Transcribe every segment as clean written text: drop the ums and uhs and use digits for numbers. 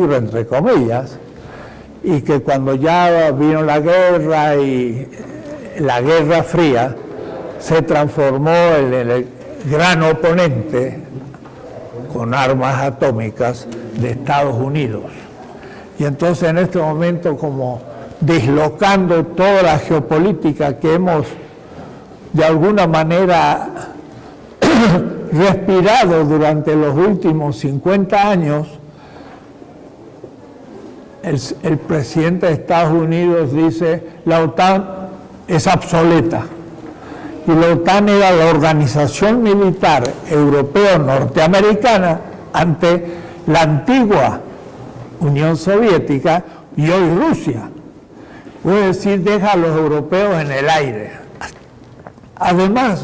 futuro, entre comillas, y que cuando ya vino la guerra y la Guerra Fría, se transformó en el gran oponente con armas atómicas de Estados Unidos. Y entonces en este momento, como dislocando toda la geopolítica que hemos de alguna manera respirado durante los últimos 50 años, el presidente de Estados Unidos dice: la OTAN es obsoleta. Y la OTAN era la organización militar europea norteamericana ante la antigua Unión Soviética y hoy Rusia. Puede decir, deja a los europeos en el aire. Además,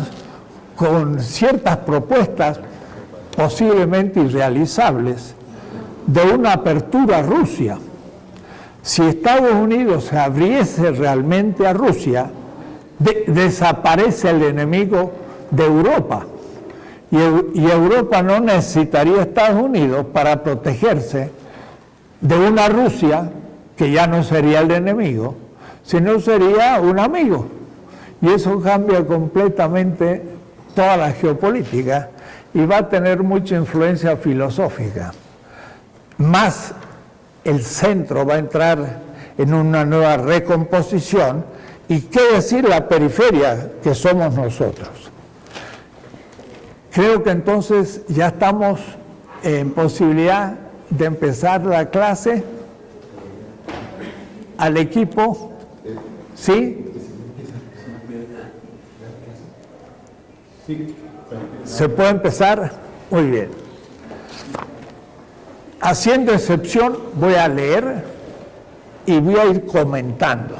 con ciertas propuestas posiblemente irrealizables de una apertura a Rusia. Si Estados Unidos se abriese realmente a Rusia, desaparece el enemigo de Europa. Y Europa no necesitaría a Estados Unidos para protegerse de una Rusia que ya no sería el enemigo, sino sería un amigo. Y eso cambia completamente toda la geopolítica y va a tener mucha influencia filosófica. Más el centro va a entrar en una nueva recomposición, y qué decir la periferia que somos nosotros. Creo que entonces ya estamos en posibilidad de empezar la clase. Al equipo, ¿sí? ¿Se puede empezar? Muy bien. Haciendo excepción, voy a leer y voy a ir comentando.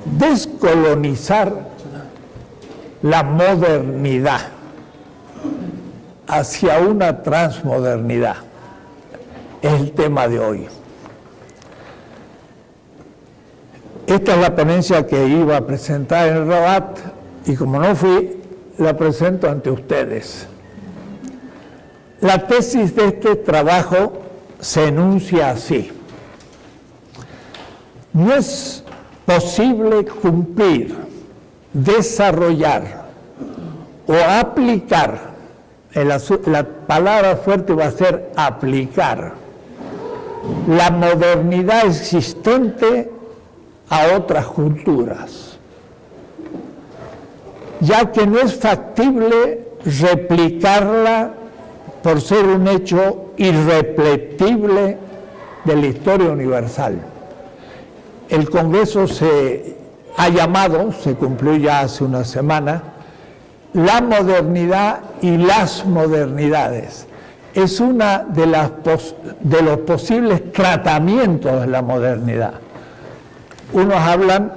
Descolonizar la modernidad hacia una transmodernidad es el tema de hoy. Esta es la ponencia que iba a presentar en Rabat y como no fui, la presento ante ustedes. La tesis de este trabajo se enuncia así: no es posible cumplir, desarrollar o aplicar, la palabra fuerte va a ser aplicar, la modernidad existente a otras culturas, ya que no es factible replicarla por ser un hecho irrepetible de la historia universal. El Congreso se ha llamado, se cumplió ya hace una semana, la modernidad y las modernidades. Es una de los posibles tratamientos de la modernidad. Unos hablan,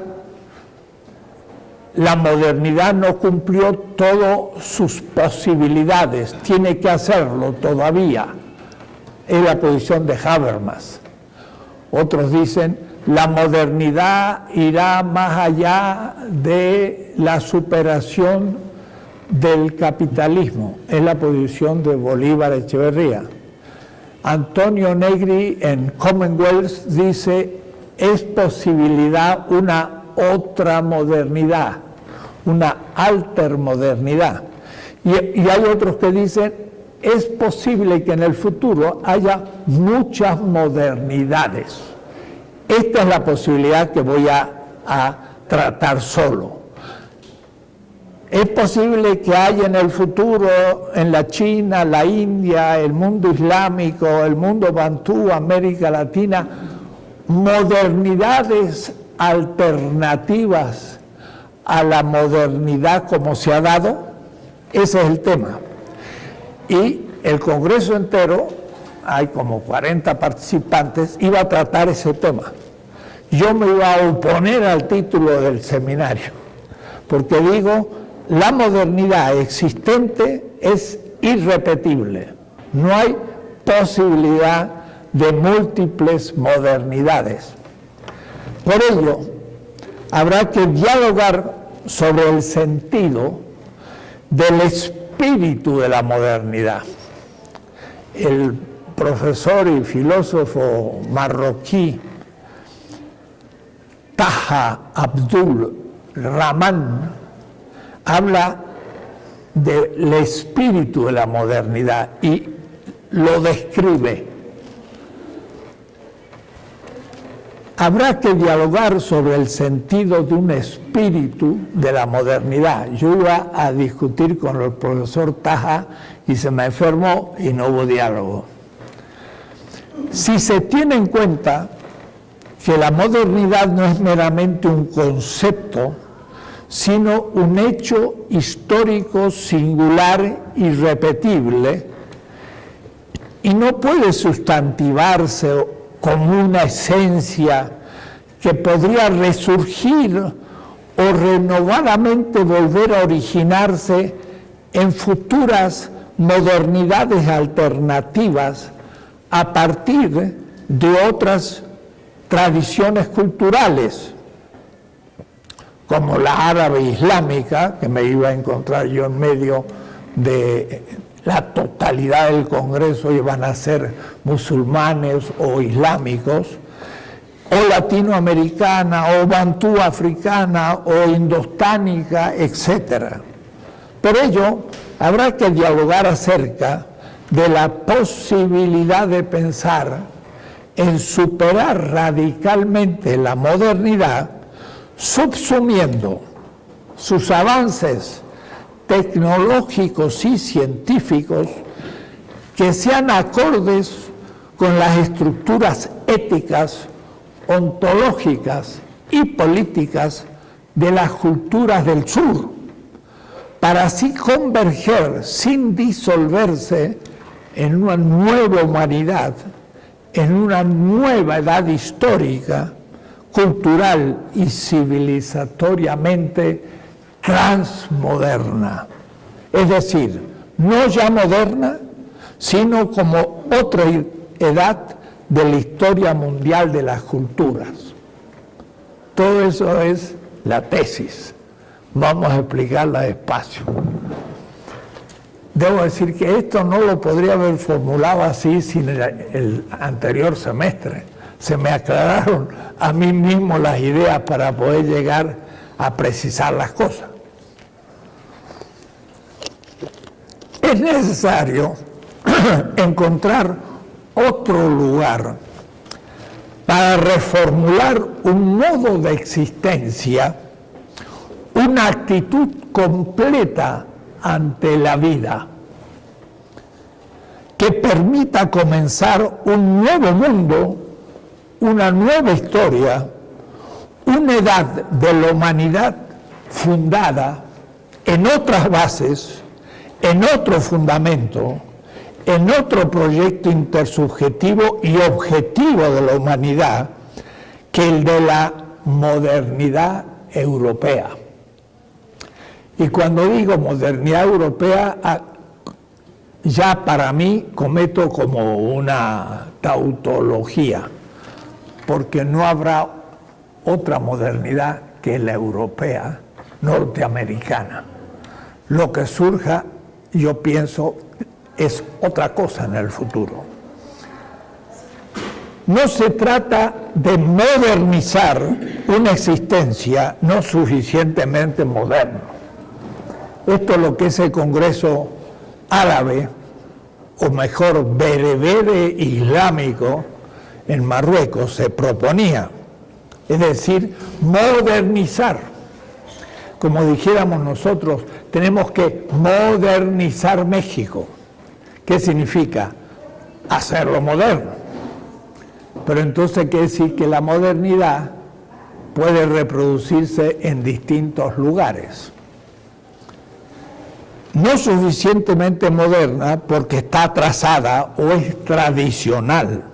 la modernidad no cumplió todas sus posibilidades, tiene que hacerlo todavía. Es la posición de Habermas. Otros dicen, la modernidad irá más allá de la superación del capitalismo. Es la posición de Bolívar Echeverría. Antonio Negri en Commonwealth dice, es posibilidad una otra modernidad, una altermodernidad. Y hay otros que dicen, es posible que en el futuro haya muchas modernidades. Esta es la posibilidad que voy a tratar solo. Es posible que haya en el futuro, en la China, la India, el mundo islámico, el mundo bantú, América Latina, modernidades alternativas a la modernidad como se ha dado. Ese es el tema. Y el Congreso entero, hay como 40 participantes, iba a tratar ese tema. Yo me iba a oponer al título del seminario, porque digo, la modernidad existente es irrepetible. No hay posibilidad de múltiples modernidades. Por ello, habrá que dialogar sobre el sentido del espíritu de la modernidad. el profesor y filósofo marroquí Taha Abdul Rahman habla del espíritu de la modernidad y lo describe. Habrá que dialogar sobre el sentido de un espíritu de la modernidad. Yo iba a discutir con el profesor Taha y se me enfermó y no hubo diálogo. Si se tiene en cuenta que la modernidad no es meramente un concepto, sino un hecho histórico singular, irrepetible, y no puede sustantivarse como una esencia que podría resurgir o renovadamente volver a originarse en futuras modernidades alternativas a partir de otras tradiciones culturales, como la árabe islámica, que me iba a encontrar yo en medio de la totalidad del Congreso, iban a ser musulmanes o islámicos, o latinoamericana, o bantú africana, o indostánica, etc. Por ello, habrá que dialogar acerca de la posibilidad de pensar en superar radicalmente la modernidad, subsumiendo sus avances tecnológicos y científicos que sean acordes con las estructuras éticas, ontológicas y políticas de las culturas del sur, para así converger sin disolverse en una nueva humanidad, en una nueva edad histórica, cultural y civilizatoriamente transmoderna. Es decir, no ya moderna, sino como otra edad de la historia mundial de las culturas. Todo eso es la tesis. Vamos a explicarla despacio. Debo decir que esto no lo podría haber formulado así sin el anterior semestre. Se me aclararon a mí mismo las ideas para poder llegar a precisar las cosas. Es necesario encontrar otro lugar para reformular un modo de existencia, una actitud completa ante la vida, que permita comenzar un nuevo mundo, una nueva historia, una edad de la humanidad fundada en otras bases, en otro fundamento, en otro proyecto intersubjetivo y objetivo de la humanidad que el de la modernidad europea. Y cuando digo modernidad europea, ya para mí cometo como una tautología, porque no habrá otra modernidad que la europea, norteamericana. Lo que surja, yo pienso, es otra cosa en el futuro. No se trata de modernizar una existencia no suficientemente moderna. Esto es lo que ese Congreso árabe, o mejor berebere islámico, en Marruecos se proponía. Es decir, modernizar. Como dijéramos nosotros, tenemos que modernizar México. ¿Qué significa? Hacerlo moderno. Pero entonces quiere decir que la modernidad puede reproducirse en distintos lugares. No suficientemente moderna porque está atrasada o es tradicional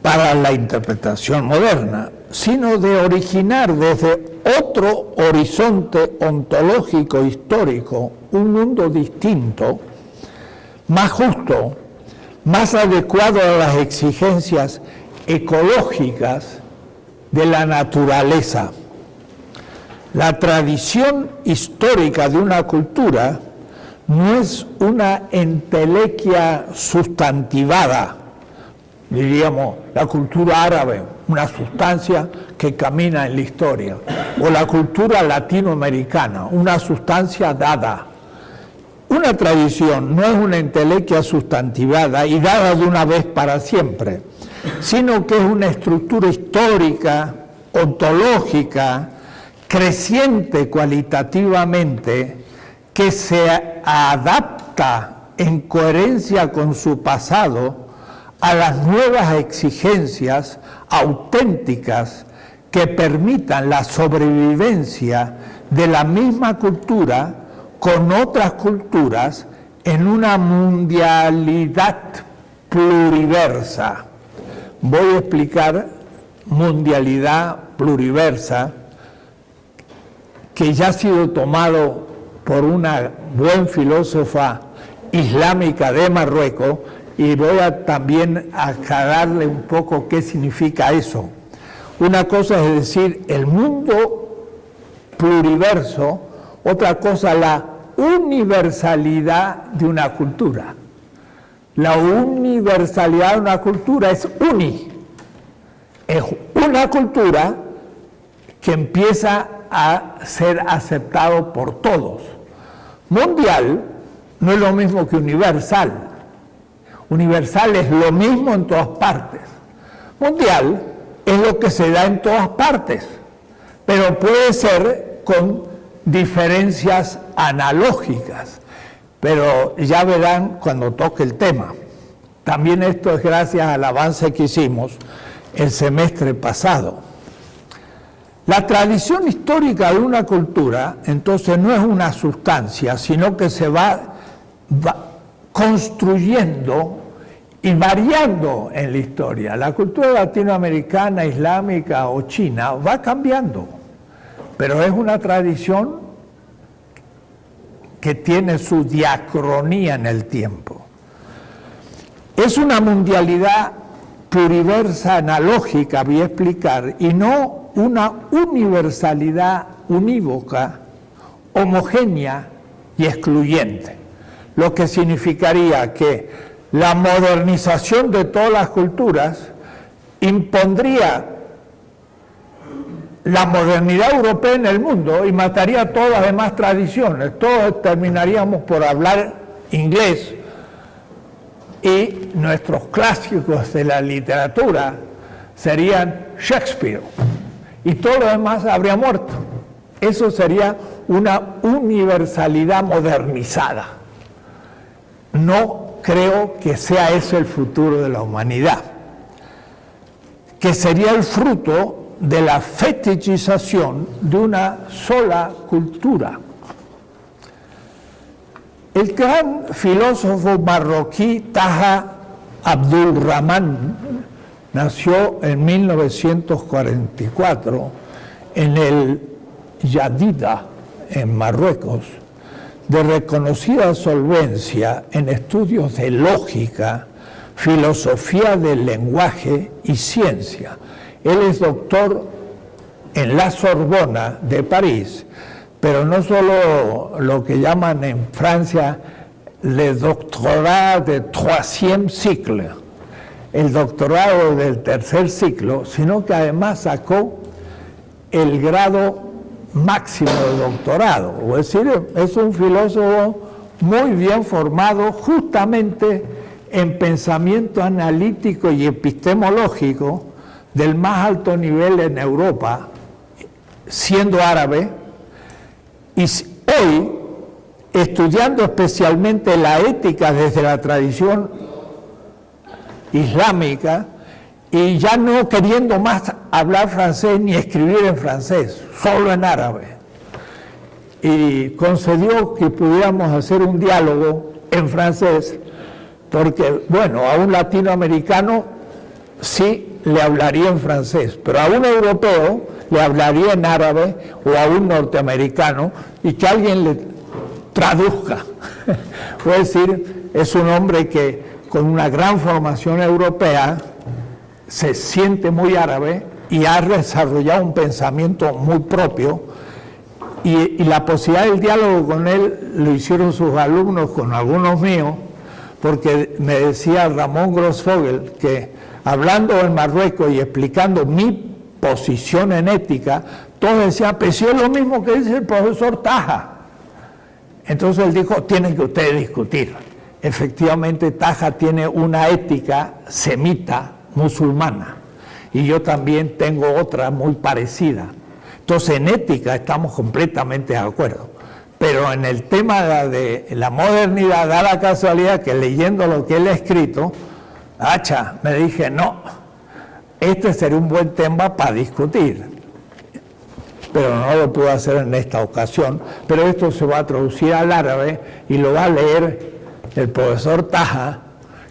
para la interpretación moderna, sino de originar desde otro horizonte ontológico histórico un mundo distinto, más justo, más adecuado a las exigencias ecológicas de la naturaleza. La tradición histórica de una cultura no es una entelequia sustantivada, diríamos, la cultura árabe, una sustancia que camina en la historia, o la cultura latinoamericana, una sustancia dada. Una tradición no es una entelequia sustantivada y dada de una vez para siempre, sino que es una estructura histórica, ontológica, creciente cualitativamente, que se adapta en coherencia con su pasado a las nuevas exigencias auténticas que permitan la sobrevivencia de la misma cultura con otras culturas en una mundialidad pluriversa. Voy a explicar mundialidad pluriversa, que ya ha sido tomado por una buena filósofa islámica de Marruecos, y voy a también aclararle un poco qué significa eso. Una cosa es decir el mundo pluriverso, otra cosa la universalidad de una cultura. La universalidad de una cultura es una cultura que empieza a ser aceptado por todos. Mundial no es lo mismo que universal. Universal es lo mismo en todas partes. Mundial es lo que se da en todas partes, pero puede ser con diferencias analógicas. Pero ya verán cuando toque el tema. También esto es gracias al avance que hicimos el semestre pasado. La tradición histórica de una cultura, entonces, no es una sustancia, sino que se va construyendo y variando en la historia. La cultura latinoamericana, islámica o china va cambiando, pero es una tradición que tiene su diacronía en el tiempo. Es una mundialidad pluriversa analógica, voy a explicar, y no una universalidad unívoca, homogénea y excluyente, lo que significaría que la modernización de todas las culturas impondría la modernidad europea en el mundo y mataría todas las demás tradiciones. Todos terminaríamos por hablar inglés y nuestros clásicos de la literatura serían Shakespeare y todo lo demás habría muerto. Eso sería una universalidad modernizada. No creo que sea ese el futuro de la humanidad, que sería el fruto de la fetichización de una sola cultura. El gran filósofo marroquí Taha Abdul Rahman nació en 1944 en el Jadida, en Marruecos, de reconocida solvencia en estudios de lógica, filosofía del lenguaje y ciencia. Él es doctor en la Sorbona de París, pero no solo lo que llaman en Francia le doctorat de troisième cycle, el doctorado del tercer ciclo, sino que además sacó el grado máximo de doctorado. Es decir, es un filósofo muy bien formado justamente en pensamiento analítico y epistemológico del más alto nivel en Europa, siendo árabe, y hoy estudiando especialmente la ética desde la tradición islámica y ya no queriendo más hablar francés ni escribir en francés, solo en árabe. Y concedió que pudiéramos hacer un diálogo en francés, porque, bueno, a un latinoamericano sí le hablaría en francés, pero a un europeo le hablaría en árabe o a un norteamericano y que alguien le traduzca. Puedo decir, es un hombre que con una gran formación europea se siente muy árabe y ha desarrollado un pensamiento muy propio y la posibilidad del diálogo con él lo hicieron sus alumnos con algunos míos, porque me decía Ramón Grossfogel que hablando en Marruecos y explicando mi posición en ética, todos decían, pero si es lo mismo que dice el profesor Taha. Entonces él dijo, tienen que ustedes discutir. Efectivamente, Taha tiene una ética semita musulmana y yo también tengo otra muy parecida. Entonces, en ética estamos completamente de acuerdo. Pero en el tema de la modernidad, da la casualidad que leyendo lo que él ha escrito, me dije, no, este sería un buen tema para discutir. Pero no lo pude hacer en esta ocasión. Pero esto se va a traducir al árabe y lo va a leer el profesor Taha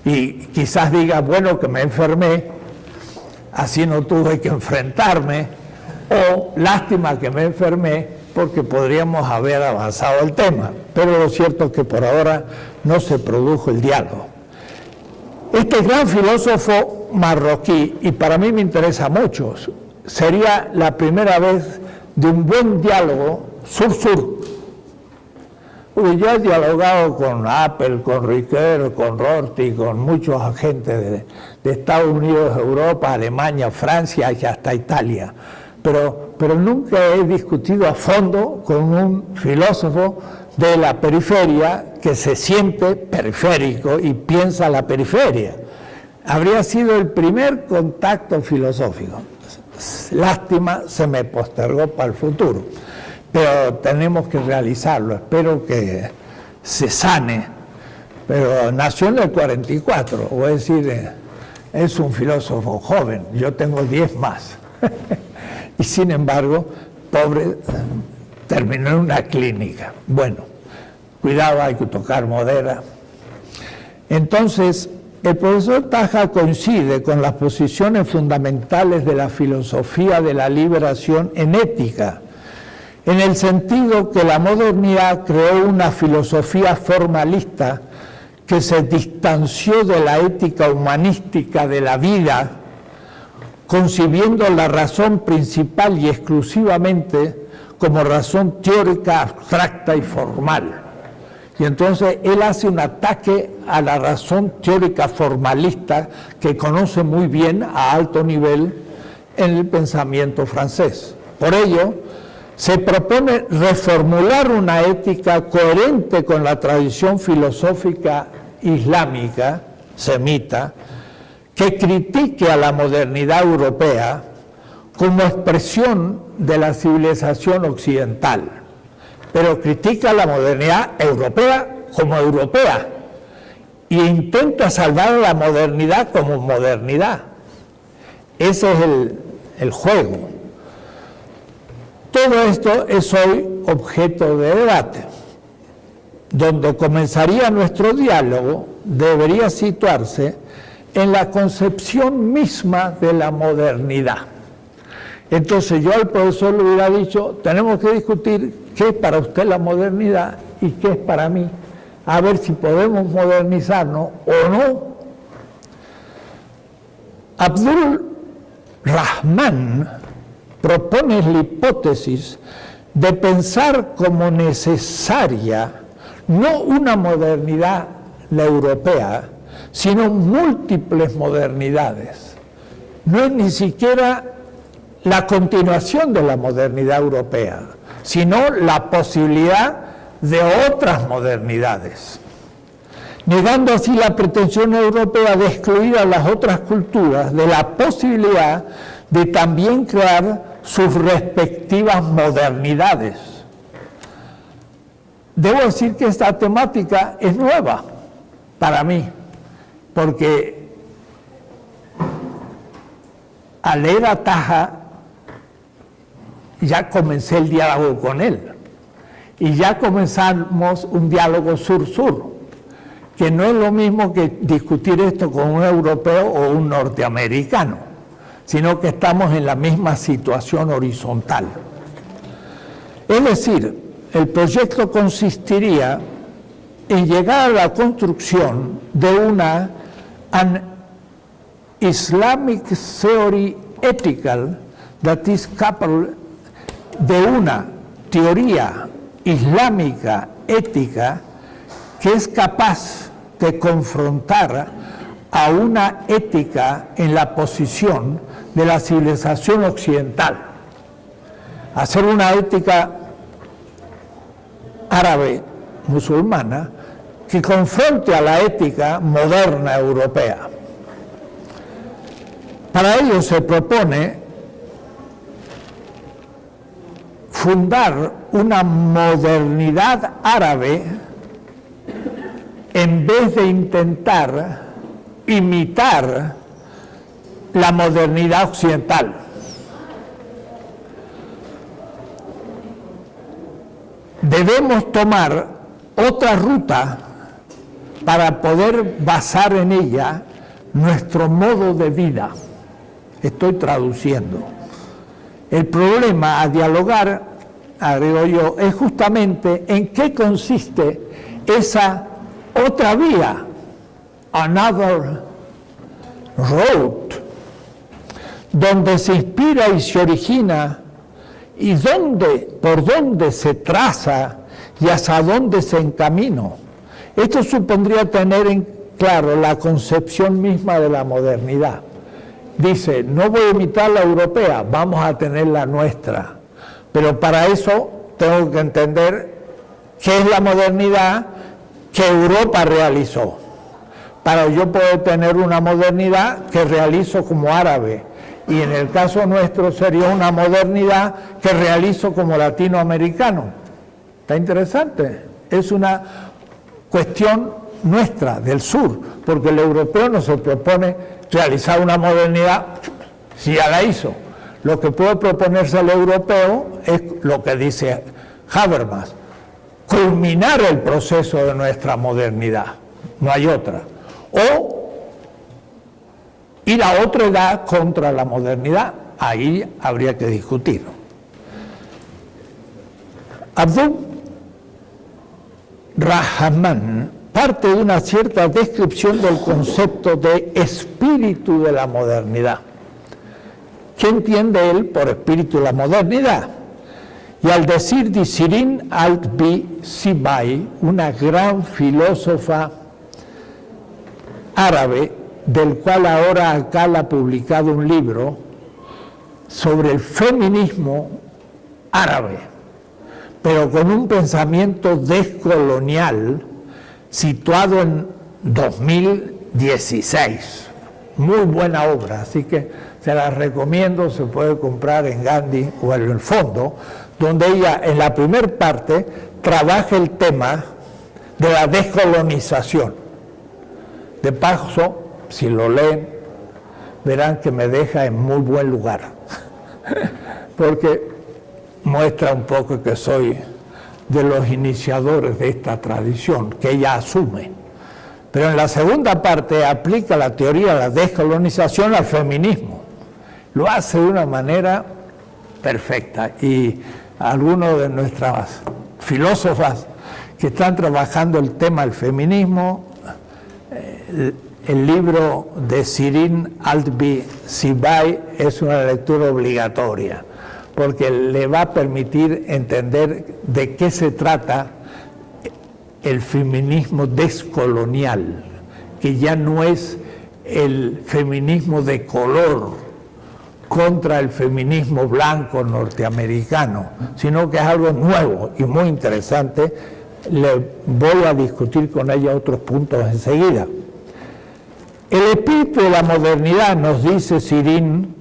y quizás diga, bueno, que me enfermé, así no tuve que enfrentarme, o lástima que me enfermé porque podríamos haber avanzado el tema. Pero lo cierto es que por ahora no se produjo el diálogo. Este gran filósofo marroquí, y para mí me interesa mucho, sería la primera vez de un buen diálogo sur-sur. Porque yo he dialogado con Apple, con Ricoeur, con Rorty, con muchos agentes de Estados Unidos, Europa, Alemania, Francia y hasta Italia. Pero nunca he discutido a fondo con un filósofo de la periferia que se siente periférico y piensa la periferia. Habría sido el primer contacto filosófico. Lástima, se me postergó para el futuro. Pero tenemos que realizarlo. Espero que se sane. Pero nació en el 44, voy a decir, es un filósofo joven. Yo tengo 10 más. Y sin embargo, pobre, terminó en una clínica. Bueno, cuidado, hay que tocar madera. Entonces, el profesor Taha coincide con las posiciones fundamentales de la filosofía de la liberación en ética, en el sentido que la modernidad creó una filosofía formalista que se distanció de la ética humanística de la vida, concibiendo la razón principal y exclusivamente como razón teórica, abstracta y formal. Y entonces él hace un ataque a la razón teórica formalista que conoce muy bien a alto nivel en el pensamiento francés. Por ello, se propone reformular una ética coherente con la tradición filosófica islámica, semita, que critique a la modernidad europea como expresión de la civilización occidental, pero critica a la modernidad europea como europea e intenta salvar a la modernidad como modernidad. Ese es el juego. Todo esto es hoy objeto de debate. Donde comenzaría nuestro diálogo debería situarse en la concepción misma de la modernidad. Entonces yo al profesor le hubiera dicho, tenemos que discutir qué es para usted la modernidad y qué es para mí, a ver si podemos modernizarnos o no. Abdul Rahman propone la hipótesis de pensar como necesaria no una modernidad, la europea, sino múltiples modernidades. No es ni siquiera la continuación de la modernidad europea, sino la posibilidad de otras modernidades, negando así la pretensión europea de excluir a las otras culturas de la posibilidad de también crear sus respectivas modernidades. Debo decir que esta temática es nueva para mí, porque al leer a Taha ya comencé el diálogo con él y ya comenzamos un diálogo sur-sur, que no es lo mismo que discutir esto con un europeo o un norteamericano, sino que estamos en la misma situación horizontal. Es decir, el proyecto consistiría en llegar a la construcción de an Islamic theory ethical that is capable de una teoría islámica ética que es capaz de confrontar a una ética en la posición de la civilización occidental. Hacer una ética árabe musulmana que confronte a la ética moderna europea. Para ello se propone fundar una modernidad árabe en vez de intentar imitar la modernidad occidental. Debemos tomar otra ruta para poder basar en ella nuestro modo de vida. Estoy traduciendo. El problema a dialogar, agrego yo, es justamente en qué consiste esa otra vía, another road, donde se inspira y se origina y por dónde se traza y hacia dónde se encamina. Esto supondría tener en claro la concepción misma de la modernidad. Dice, no voy a imitar la europea, vamos a tener la nuestra. Pero para eso tengo que entender qué es la modernidad que Europa realizó. Para yo poder tener una modernidad que realizo como árabe. Y en el caso nuestro sería una modernidad que realizo como latinoamericano. ¿Está interesante? Es una cuestión nuestra, del sur, porque el europeo no se propone realizar una modernidad si ya la hizo. Lo que puede proponerse el europeo es lo que dice Habermas, culminar el proceso de nuestra modernidad, no hay otra. O ir a otra edad contra la modernidad, ahí habría que discutirlo. Abdul Rahman parte de una cierta descripción del concepto de espíritu de la modernidad. ¿Qué entiende él por espíritu de la modernidad? Y al decir de Shirin al-Sibai, una gran filósofa árabe, del cual ahora Akal ha publicado un libro sobre el feminismo árabe, pero con un pensamiento descolonial situado en 2016. Muy buena obra, así que se la recomiendo, se puede comprar en Gandhi o en el fondo, donde ella en la primera parte trabaja el tema de la descolonización. De paso, si lo leen, verán que me deja en muy buen lugar, porque muestra un poco que soy de los iniciadores de esta tradición, que ella asume. Pero en la segunda parte aplica la teoría de la descolonización al feminismo. Lo hace de una manera perfecta, y algunos de nuestras filósofas que están trabajando el tema del feminismo, el libro de Shirin al-Sibai es una lectura obligatoria, porque le va a permitir entender de qué se trata el feminismo descolonial, que ya no es el feminismo de color contra el feminismo blanco norteamericano, sino que es algo nuevo y muy interesante. Le voy a discutir con ella otros puntos enseguida. El espíritu de la modernidad, nos dice Shirin,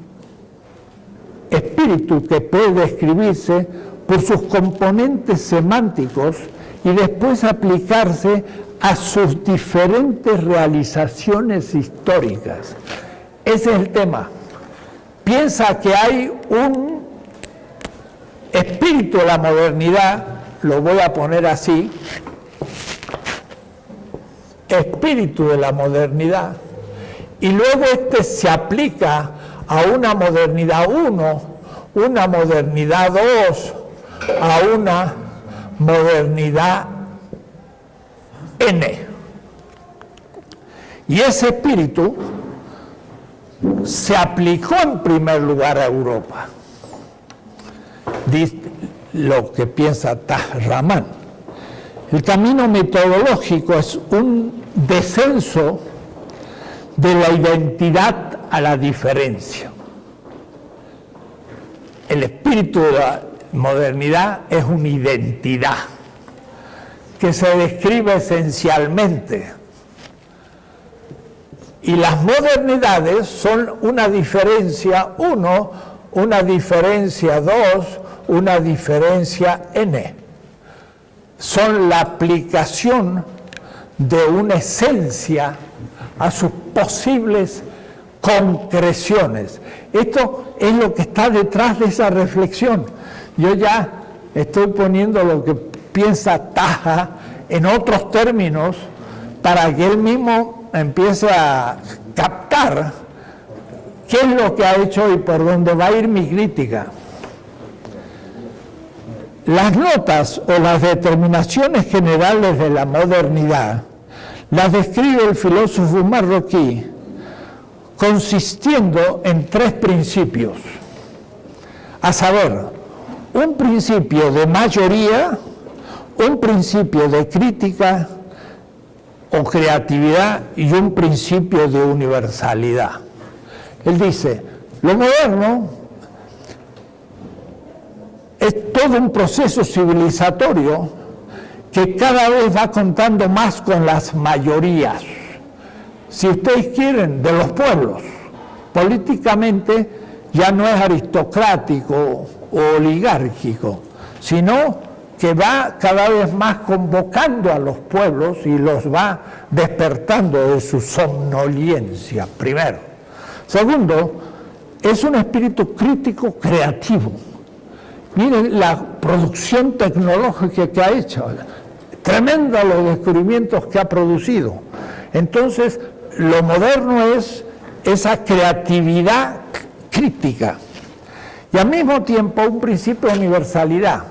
espíritu que puede describirse por sus componentes semánticos y después aplicarse a sus diferentes realizaciones históricas. Ese es el tema. Piensa que hay un espíritu de la modernidad, lo voy a poner así, espíritu de la modernidad, y luego este se aplica a una modernidad 1, una modernidad 2, a una modernidad N. Y ese espíritu se aplicó en primer lugar a Europa. lo que piensa Taj Rahman. El camino metodológico es un descenso de la identidad a la diferencia. El espíritu de la modernidad es una identidad que se describe esencialmente. Y las modernidades son una diferencia 1, una diferencia 2, una diferencia n. Son la aplicación de una esencia a sus posibles concreciones. Esto es lo que está detrás de esa reflexión. Yo ya estoy poniendo lo que piensa Taha en otros términos para que él mismo empiece a captar qué es lo que ha hecho y por dónde va a ir mi crítica. Las notas o las determinaciones generales de la modernidad las describe el filósofo marroquí consistiendo en 3 principios, a saber, un principio de mayoría, un principio de crítica o creatividad y un principio de universalidad. Él dice, lo moderno es todo un proceso civilizatorio que cada vez va contando más con las mayorías. Si ustedes quieren, de los pueblos. Políticamente ya no es aristocrático o oligárquico, sino que va cada vez más convocando a los pueblos y los va despertando de su somnolencia, primero. Segundo, es un espíritu crítico creativo. Miren la producción tecnológica que ha hecho, tremenda los descubrimientos que ha producido. Entonces, lo moderno es esa creatividad crítica y al mismo tiempo un principio de universalidad,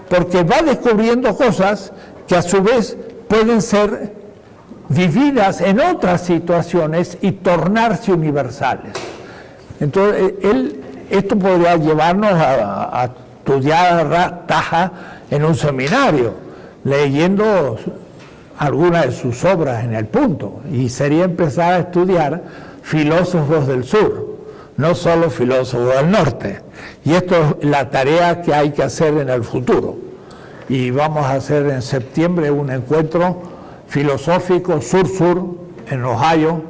porque va descubriendo cosas que a su vez pueden ser vividas en otras situaciones y tornarse universales. Entonces, esto podría llevarnos a estudiar a Taha en un seminario, leyendo algunas de sus obras en el punto, y sería empezar a estudiar filósofos del sur, no solo filósofos del norte. Y esto es la tarea que hay que hacer en el futuro. Y vamos a hacer en septiembre un encuentro filosófico sur-sur en Ohio,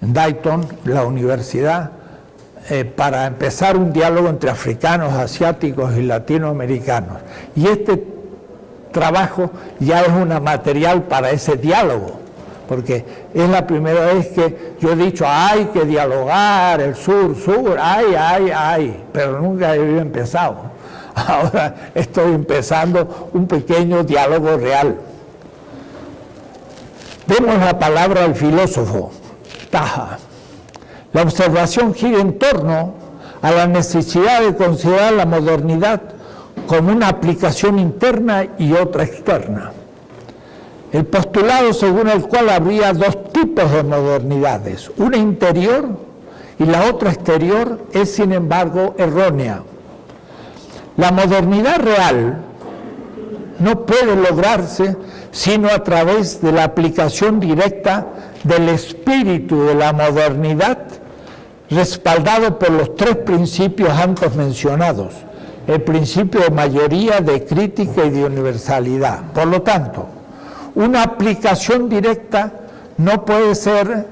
en Dayton, la universidad, para empezar un diálogo entre africanos, asiáticos y latinoamericanos. Y este trabajo ya es un material para ese diálogo, porque es la primera vez que yo he dicho, hay que dialogar, el sur-sur, hay, pero nunca he empezado. Ahora estoy empezando un pequeño diálogo real. Demos la palabra al filósofo Taha. La observación gira en torno a la necesidad de considerar la modernidad como una aplicación interna y otra externa. El postulado según el cual habría 2 tipos de modernidades, una interior y la otra exterior, es sin embargo errónea. La modernidad real no puede lograrse sino a través de la aplicación directa del espíritu de la modernidad, respaldado por los 3 principios antes mencionados, el principio de mayoría, de crítica y de universalidad. Por lo tanto, una aplicación directa no puede ser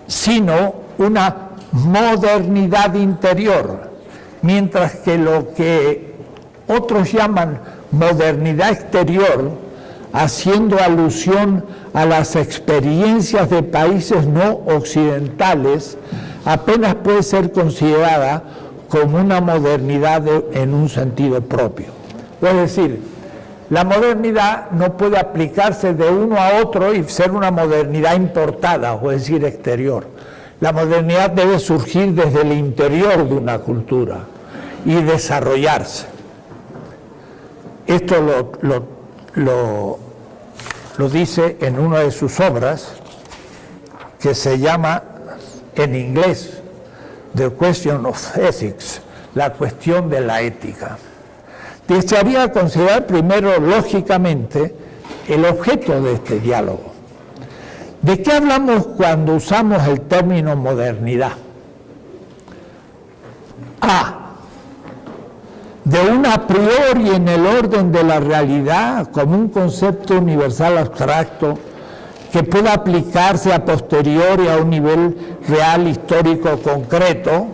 sino una modernidad interior, mientras que lo que otros llaman modernidad exterior, haciendo alusión a las experiencias de países no occidentales, apenas puede ser considerada como una modernidad en un sentido propio. Es decir, la modernidad no puede aplicarse de uno a otro y ser una modernidad importada, o es decir, exterior. La modernidad debe surgir desde el interior de una cultura y desarrollarse. Esto lo dice en una de sus obras, que se llama en inglés The Question of Ethics, la cuestión de la ética. desearía considerar primero, lógicamente, el objeto de este diálogo. ¿De qué hablamos cuando usamos el término modernidad? A. De un a priori en el orden de la realidad como un concepto universal abstracto que pueda aplicarse a posteriori a un nivel real histórico concreto,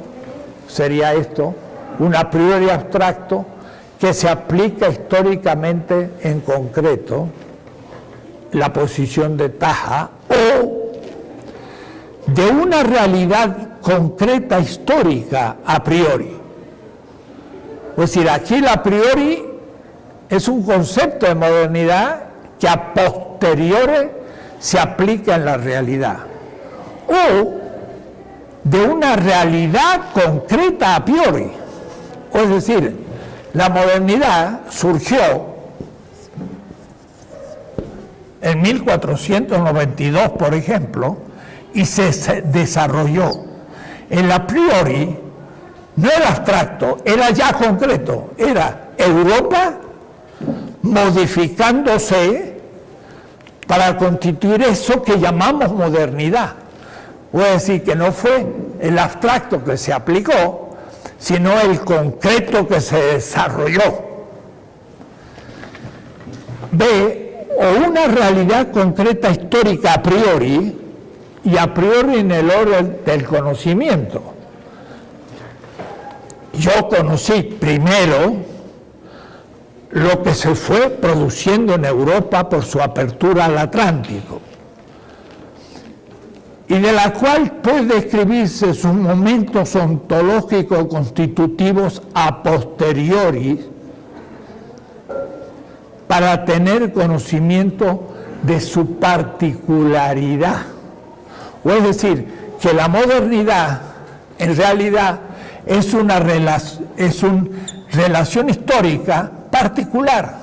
sería esto, un a priori abstracto que se aplica históricamente en concreto, la posición de Taha, o de una realidad concreta histórica a priori. Es decir, aquí el a priori es un concepto de modernidad que a posteriori se aplica en la realidad. O de una realidad concreta a priori. Es decir, la modernidad surgió en 1492, por ejemplo, y se desarrolló. El a priori no era abstracto, era ya concreto, era Europa modificándose para constituir eso que llamamos modernidad. Es decir, que no fue el abstracto que se aplicó, sino el concreto que se desarrolló. B, o una realidad concreta histórica a priori, y a priori en el orden del conocimiento. Yo conocí primero lo que se fue produciendo en Europa por su apertura al Atlántico, y de la cual puede describirse sus momentos ontológicos constitutivos a posteriori para tener conocimiento de su particularidad. O es decir, que la modernidad en realidad es una relación histórica particular,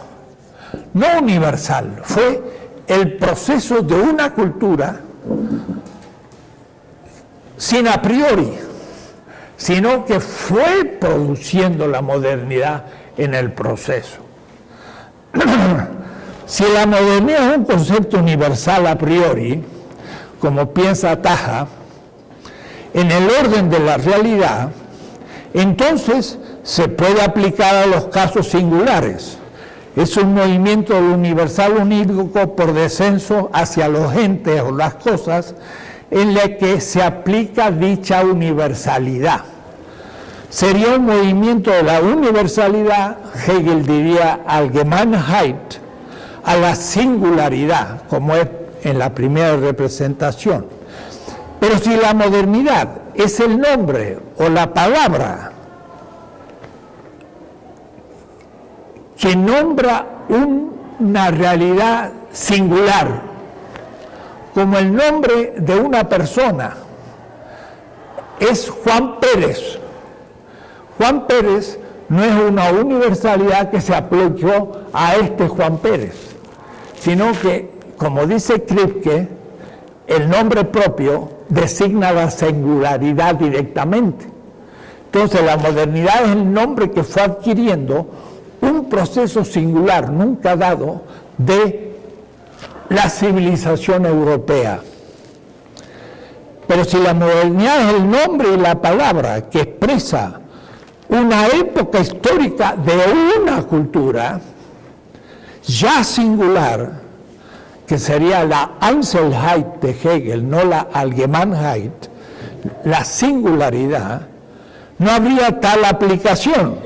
no universal. Fue el proceso de una cultura sin a priori, sino que fue produciendo la modernidad en el proceso. Si la modernidad es un concepto universal a priori, como piensa Taha, en el orden de la realidad, entonces se puede aplicar a los casos singulares. Es un movimiento del universal unívoco por descenso hacia los entes o las cosas en la que se aplica dicha universalidad. Sería un movimiento de la universalidad, Hegel diría Allgemeinheit, a la singularidad, como es en la primera representación. Pero si la modernidad es el nombre o la palabra que nombra una realidad singular, como el nombre de una persona, es Juan Pérez. Juan Pérez no es una universalidad que se aplicó a este Juan Pérez, sino que, como dice Kripke, el nombre propio designa la singularidad directamente. Entonces la modernidad es el nombre que fue adquiriendo un proceso singular, nunca dado, de la civilización europea. Pero si la modernidad es el nombre y la palabra que expresa una época histórica de una cultura ya singular, que sería la Einzelheit de Hegel, no la Allgemeinheit, la singularidad, no habría tal aplicación,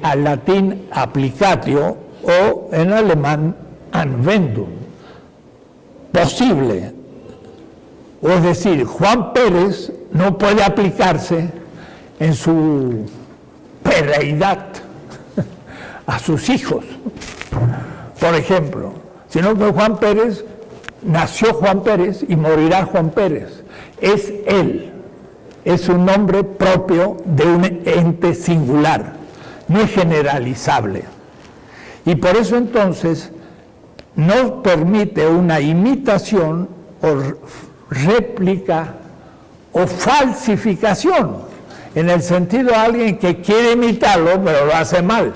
al latín applicatio o en alemán Anwendung, posible. O es decir, Juan Pérez no puede aplicarse en su pereidad a sus hijos, por ejemplo, sino que Juan Pérez, nació Juan Pérez y morirá Juan Pérez. Es él, es un nombre propio de un ente singular, no es generalizable. Y por eso entonces no permite una imitación o réplica o falsificación. en el sentido de alguien que quiere imitarlo, pero lo hace mal.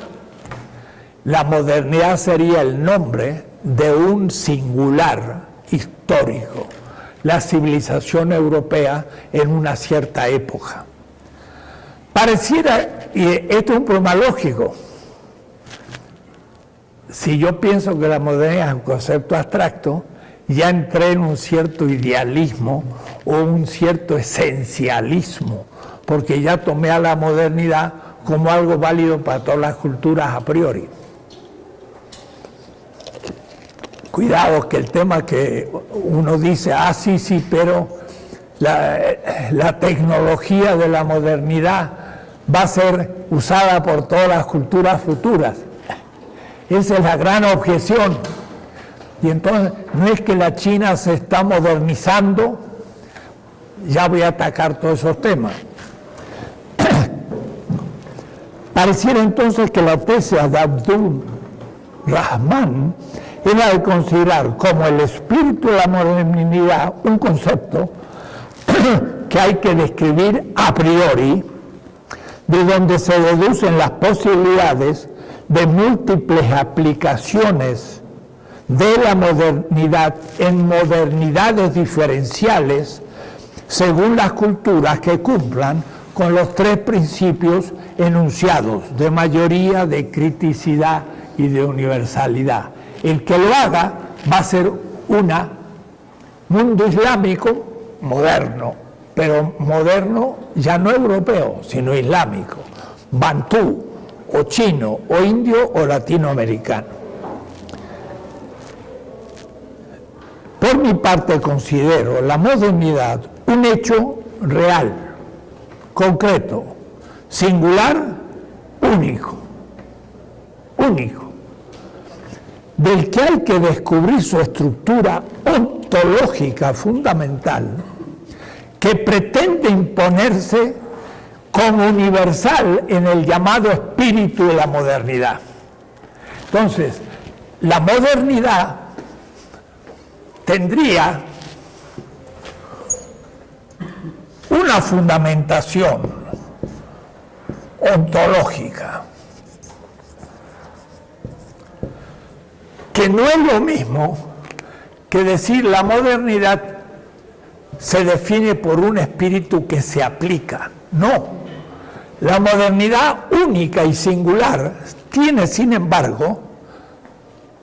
La modernidad sería el nombre de un singular histórico, la civilización europea en una cierta época. Pareciera, y esto es un problema lógico, si yo pienso que la modernidad es un concepto abstracto, ya entré en un cierto idealismo o un cierto esencialismo, porque ya tomé a la modernidad como algo válido para todas las culturas a priori. Cuidado, que el tema que uno dice, sí, pero la tecnología de la modernidad va a ser usada por todas las culturas futuras. Esa es la gran objeción. Y entonces, no es que la China se está modernizando, ya voy a atacar todos esos temas. Pareciera entonces que la tesis de Abdul Rahman era de considerar como el espíritu de la modernidad un concepto que hay que describir a priori, de donde se deducen las posibilidades de múltiples aplicaciones de la modernidad en modernidades diferenciales según las culturas que cumplan con los tres principios enunciados de mayoría, de criticidad y de universalidad. El que lo haga va a ser un mundo islámico moderno, pero moderno ya no europeo, sino islámico, bantú, o chino, o indio, o latinoamericano. Por mi parte considero la modernidad un hecho real, concreto, singular, único, del que hay que descubrir su estructura ontológica fundamental, que pretende imponerse como universal en el llamado espíritu de la modernidad. Entonces, la modernidad tendría una fundamentación ontológica, que no es lo mismo que decir la modernidad se define por un espíritu que se aplica. No. La modernidad única y singular tiene, sin embargo,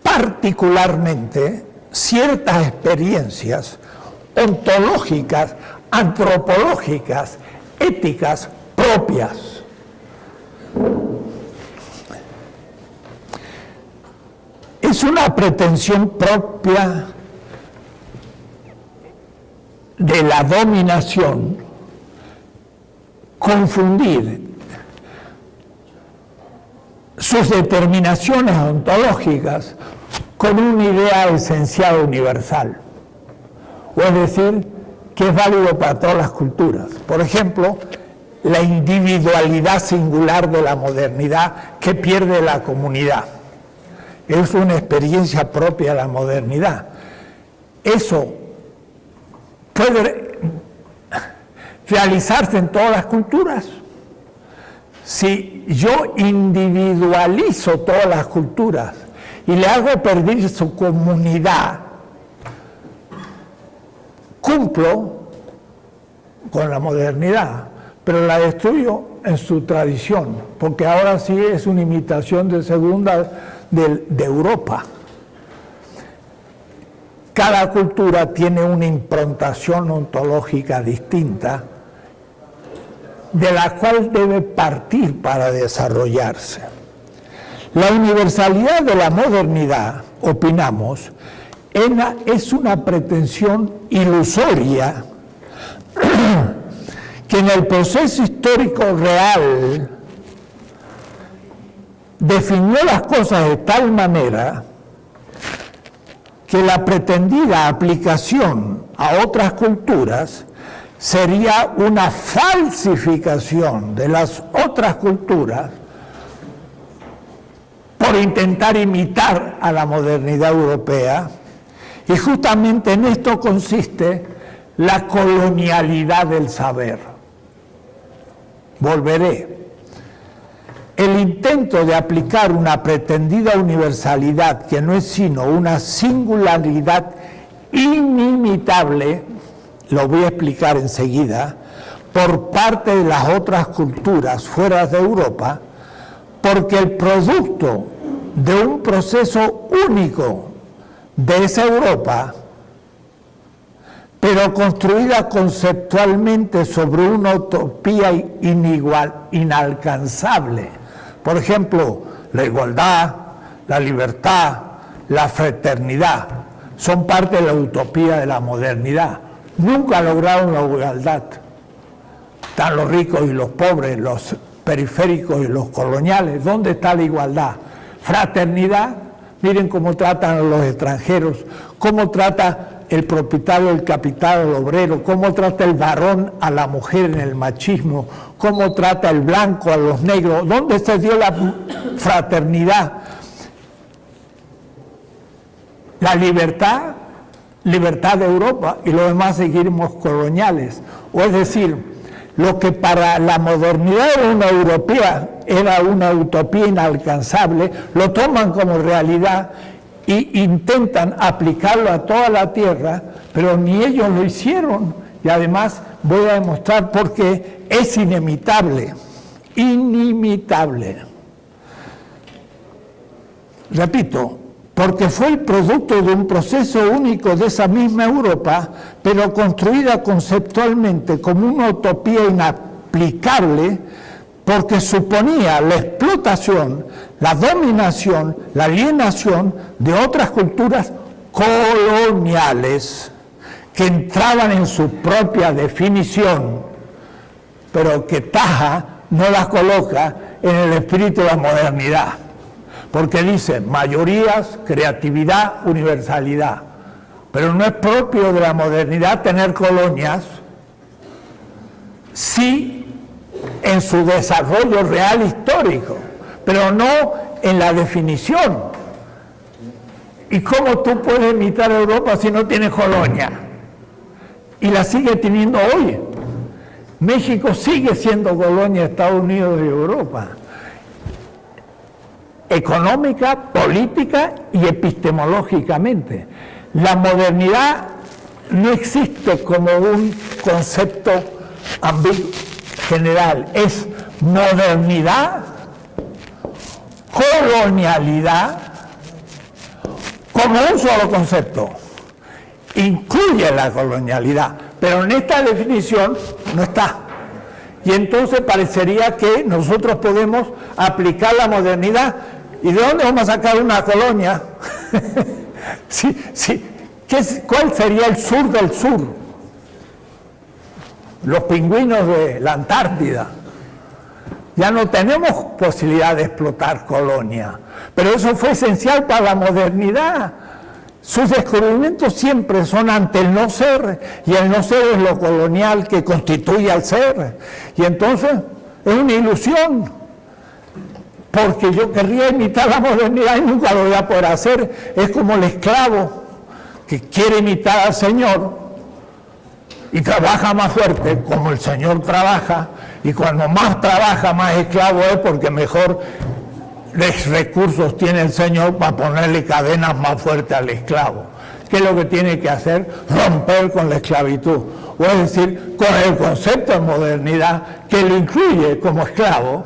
particularmente ciertas experiencias ontológicas, antropológicas, éticas propias. Es una pretensión propia de la dominación confundir sus determinaciones ontológicas con una idea esencial universal, o es decir, que es válido para todas las culturas. Por ejemplo, la individualidad singular de la modernidad que pierde la comunidad. Es una experiencia propia de la modernidad. Eso puede realizarse en todas las culturas. Si yo individualizo todas las culturas y le hago perder su comunidad, cumplo con la modernidad, pero la destruyo en su tradición, porque ahora sí es una imitación de segunda de Europa. Cada cultura tiene una improntación ontológica distinta, de la cual debe partir para desarrollarse. La universalidad de la modernidad, opinamos, es una pretensión ilusoria que en el proceso histórico real definió las cosas de tal manera que la pretendida aplicación a otras culturas sería una falsificación de las otras culturas por intentar imitar a la modernidad europea, y justamente en esto consiste la colonialidad del saber. Volveré. El intento de aplicar una pretendida universalidad que no es sino una singularidad inimitable, lo voy a explicar enseguida, por parte de las otras culturas fuera de Europa, porque el producto de un proceso único de esa Europa, pero construida conceptualmente sobre una utopía inalcanzable. Por ejemplo, la igualdad, la libertad, la fraternidad, son parte de la utopía de la modernidad. Nunca lograron la igualdad. Están los ricos y los pobres, los periféricos y los coloniales. ¿Dónde está la igualdad? Fraternidad, miren cómo tratan a los extranjeros, cómo trata el propietario del capital al obrero, cómo trata el varón a la mujer en el machismo, cómo trata el blanco a los negros. ¿Dónde se dio la fraternidad? La libertad de Europa, y lo demás seguimos coloniales. O es decir, lo que para la modernidad era una europea, era una utopía inalcanzable, lo toman como realidad e intentan aplicarlo a toda la tierra, pero ni ellos lo hicieron. Y además voy a demostrar por qué es inimitable. Inimitable. Repito, porque fue el producto de un proceso único de esa misma Europa, pero construida conceptualmente como una utopía inaplicable, porque suponía la explotación, la dominación, la alienación de otras culturas coloniales que entraban en su propia definición, pero que Taha no las coloca en el espíritu de la modernidad, porque dice mayorías, creatividad, universalidad, pero no es propio de la modernidad tener colonias, sí en su desarrollo real histórico, pero no en la definición. ¿Y cómo tú puedes imitar a Europa si no tienes colonia? Y la sigue teniendo hoy. México sigue siendo colonia de Estados Unidos y Europa. Económica, política y epistemológicamente. La modernidad no existe como un concepto ambiguo general, es modernidad, colonialidad, como un solo concepto. Incluye la colonialidad, pero en esta definición no está. Y entonces parecería que nosotros podemos aplicar la modernidad. ¿Y de dónde vamos a sacar una colonia? Sí. ¿Cuál sería el sur del sur? Los pingüinos de la Antártida. Ya no tenemos posibilidad de explotar colonia, pero eso fue esencial para la modernidad. Sus descubrimientos siempre son ante el no ser, y el no ser es lo colonial que constituye al ser. Y entonces es una ilusión, porque yo querría imitar la modernidad y nunca lo voy a poder hacer. Es como el esclavo que quiere imitar al Señor y trabaja más fuerte, como el Señor trabaja, y cuando más trabaja, más esclavo es, porque mejor recursos tiene el Señor para ponerle cadenas más fuertes al esclavo. ¿Qué es lo que tiene que hacer? Romper con la esclavitud, o es decir, con el concepto de modernidad que lo incluye como esclavo.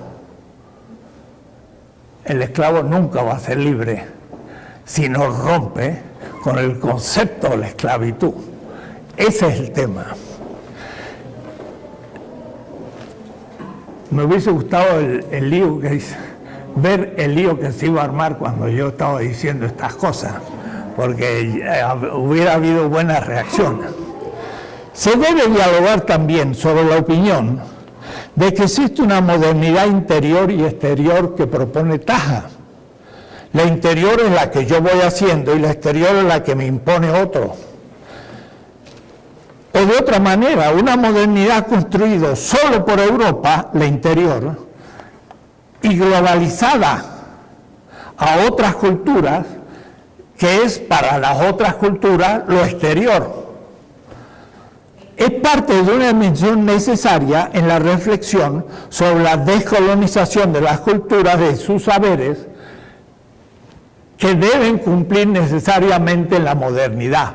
El esclavo nunca va a ser libre si no rompe con el concepto de la esclavitud. Ese es el tema. Me hubiese gustado el lío que dice, ver el lío que se iba a armar cuando yo estaba diciendo estas cosas, porque hubiera habido buena reacción. Se debe dialogar también sobre la opinión de que existe una modernidad interior y exterior que propone Taha. La interior es la que yo voy haciendo y la exterior es la que me impone otro. O de otra manera, una modernidad construida solo por Europa, la interior, y globalizada a otras culturas, que es para las otras culturas lo exterior. es parte de una dimensión necesaria en la reflexión sobre la descolonización de las culturas de sus saberes que deben cumplir necesariamente en la modernidad.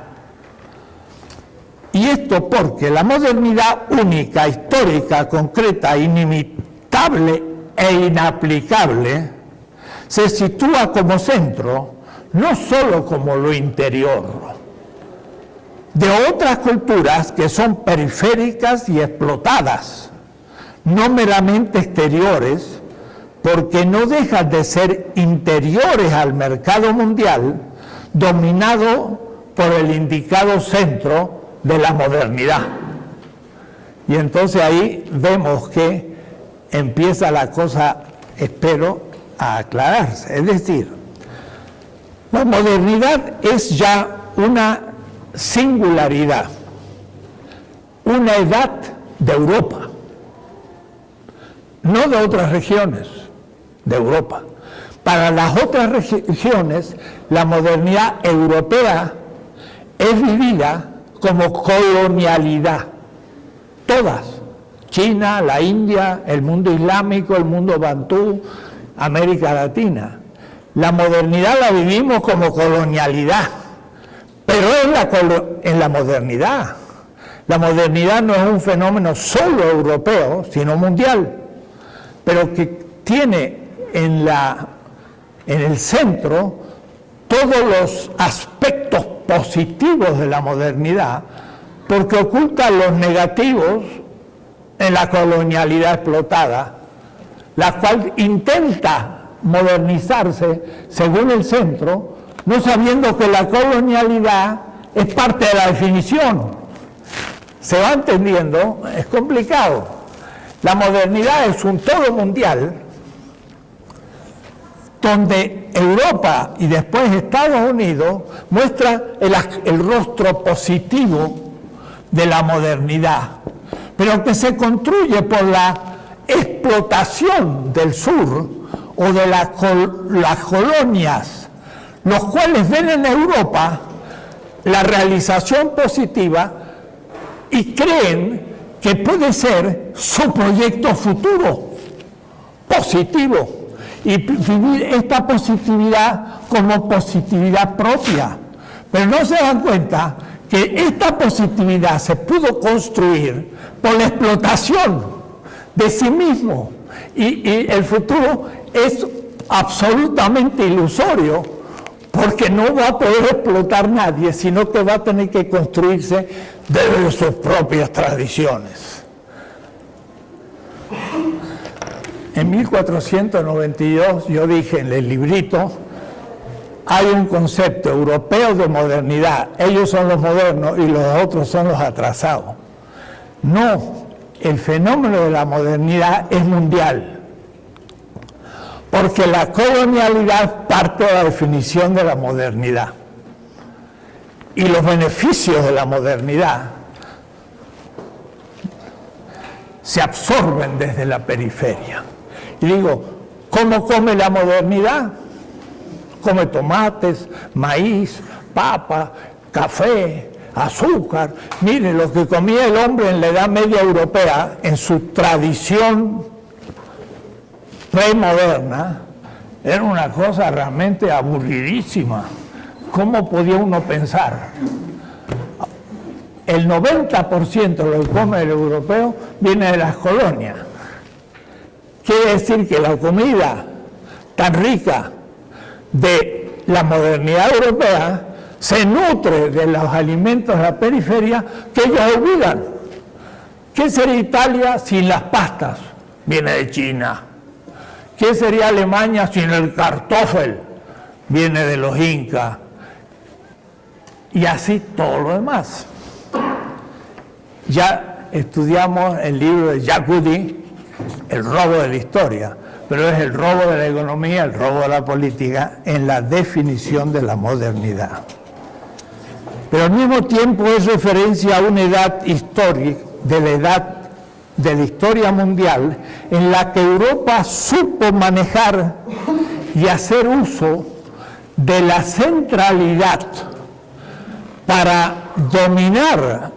Y esto porque la modernidad única, histórica, concreta, inimitable e inaplicable se sitúa como centro, no solo como lo interior de otras culturas que son periféricas y explotadas, no meramente exteriores, porque no dejan de ser interiores al mercado mundial, dominado por el indicado centro de la modernidad. Y entonces ahí vemos que empieza la cosa, espero, a aclararse. Es decir, la modernidad es ya una singularidad, una edad de Europa, no de otras regiones de Europa. Para las otras regiones, la modernidad europea es vivida como colonialidad. Todas, China, la India, el mundo islámico, el mundo bantú, América Latina. La modernidad la vivimos como colonialidad, pero en la modernidad. La modernidad no es un fenómeno solo europeo, sino mundial, pero que tiene en el centro todos los aspectos positivos de la modernidad, porque oculta los negativos en la colonialidad explotada, la cual intenta modernizarse según el centro, no sabiendo que la colonialidad es parte de la definición. ¿Se va entendiendo? Es complicado. La modernidad es un todo mundial donde Europa y después Estados Unidos muestran el rostro positivo de la modernidad, pero que se construye por la explotación del sur o de las colonias, los cuales ven en Europa la realización positiva y creen que puede ser su proyecto futuro positivo y vivir esta positividad como positividad propia. Pero no se dan cuenta que esta positividad se pudo construir por la explotación de sí mismo y el futuro es absolutamente ilusorio, porque no va a poder explotar nadie, sino que va a tener que construirse desde sus propias tradiciones. En 1492 yo dije en el librito, hay un concepto europeo de modernidad, ellos son los modernos y los otros son los atrasados. No, el fenómeno de la modernidad es mundial, porque la colonialidad es parte de la definición de la modernidad. Y los beneficios de la modernidad se absorben desde la periferia. Y digo, ¿cómo come la modernidad? Come tomates, maíz, papa, café, azúcar. Mire, lo que comía el hombre en la Edad Media europea, en su tradición premoderna, era una cosa realmente aburridísima. ¿Cómo podía uno pensar? El 90% de lo que come el europeo viene de las colonias. Quiere decir que la comida tan rica de la modernidad europea se nutre de los alimentos de la periferia que ellos olvidan. ¿Qué sería Italia sin las pastas? Viene de China. ¿Qué sería Alemania sin el Kartoffel? Viene de los incas. Y así todo lo demás. Ya estudiamos el libro de Jack Woody, El robo de la historia, pero es el robo de la economía, el robo de la política en la definición de la modernidad. Pero al mismo tiempo es referencia a una edad histórica, de la historia mundial, en la que Europa supo manejar y hacer uso de la centralidad para dominar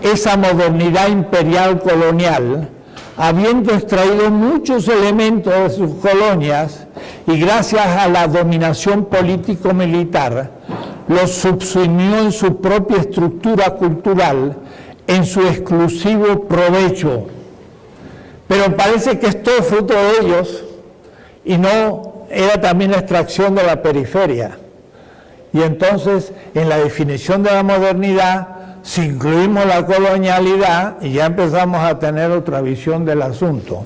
esa modernidad imperial colonial, habiendo extraído muchos elementos de sus colonias y gracias a la dominación político-militar, los subsumió en su propia estructura cultural, en su exclusivo provecho. Pero parece que es todo fruto de ellos y no era también la extracción de la periferia. Y entonces, en la definición de la modernidad, si incluimos la colonialidad, y ya empezamos a tener otra visión del asunto.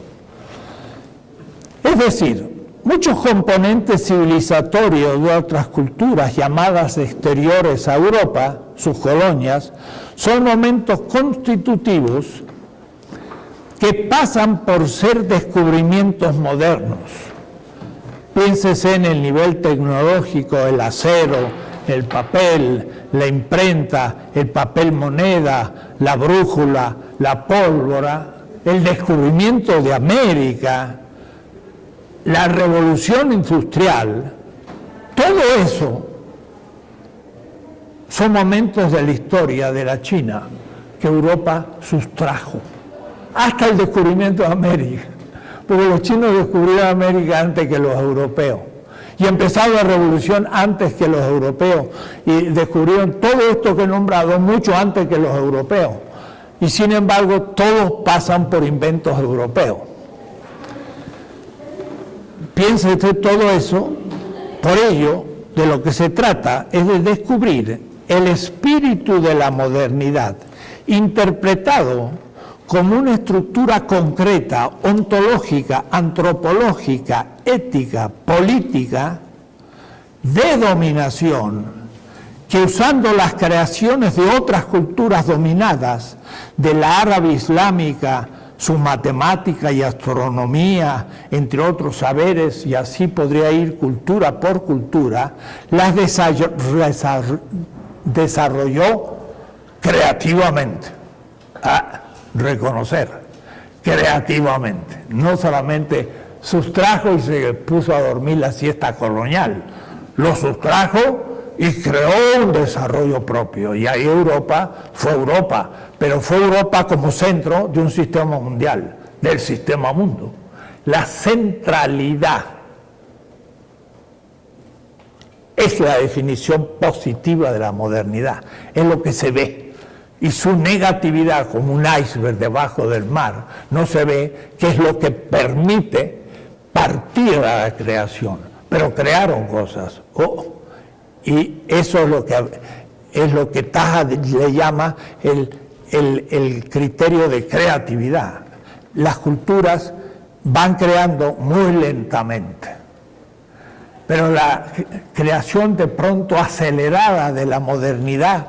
Es decir, muchos componentes civilizatorios de otras culturas llamadas exteriores a Europa, sus colonias, son momentos constitutivos que pasan por ser descubrimientos modernos. Piénsese en el nivel tecnológico, el acero, el papel, la imprenta, el papel moneda, la brújula, la pólvora, el descubrimiento de América, la revolución industrial. Todo eso son momentos de la historia de la China que Europa sustrajo, hasta el descubrimiento de América, porque los chinos descubrieron América antes que los europeos. Y empezaron la revolución antes que los europeos, y descubrieron todo esto que he nombrado mucho antes que los europeos. Y sin embargo, todos pasan por inventos europeos. Piense usted todo eso, por ello, de lo que se trata es de descubrir el espíritu de la modernidad, interpretado como una estructura concreta, ontológica, antropológica, ética, política, de dominación, que usando las creaciones de otras culturas dominadas, de la árabe islámica, su matemática y astronomía, entre otros saberes, y así podría ir cultura por cultura, las desarrolló creativamente. Reconocer creativamente, no solamente sustrajo y se puso a dormir la siesta colonial, lo sustrajo y creó un desarrollo propio, y ahí Europa fue Europa, pero fue Europa como centro de un sistema mundial, del sistema mundo. La centralidad es la definición positiva de la modernidad, es lo que se ve. Y su negatividad, como un iceberg debajo del mar, no se ve, que es lo que permite partir a la creación. Pero crearon cosas. Y eso es lo que Taha le llama el criterio de creatividad. Las culturas van creando muy lentamente. Pero la creación de pronto acelerada de la modernidad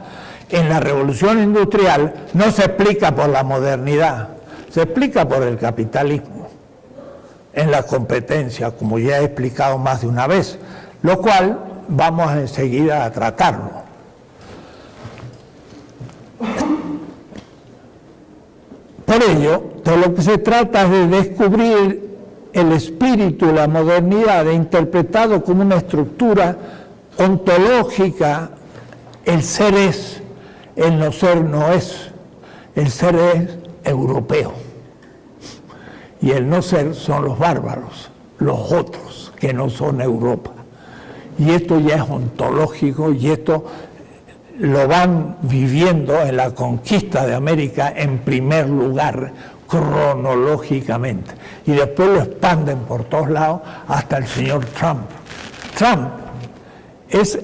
en la revolución industrial no se explica por la modernidad, se explica por el capitalismo, en la competencia, como ya he explicado más de una vez, lo cual vamos enseguida a tratarlo. Por ello, de lo que se trata es de descubrir el espíritu de la modernidad, interpretado como una estructura ontológica. El ser es, el no ser no es, el ser es europeo. Y el no ser son los bárbaros, los otros, que no son Europa. Y esto ya es ontológico, y esto lo van viviendo en la conquista de América en primer lugar, cronológicamente. Y después lo expanden por todos lados hasta el señor Trump. Trump es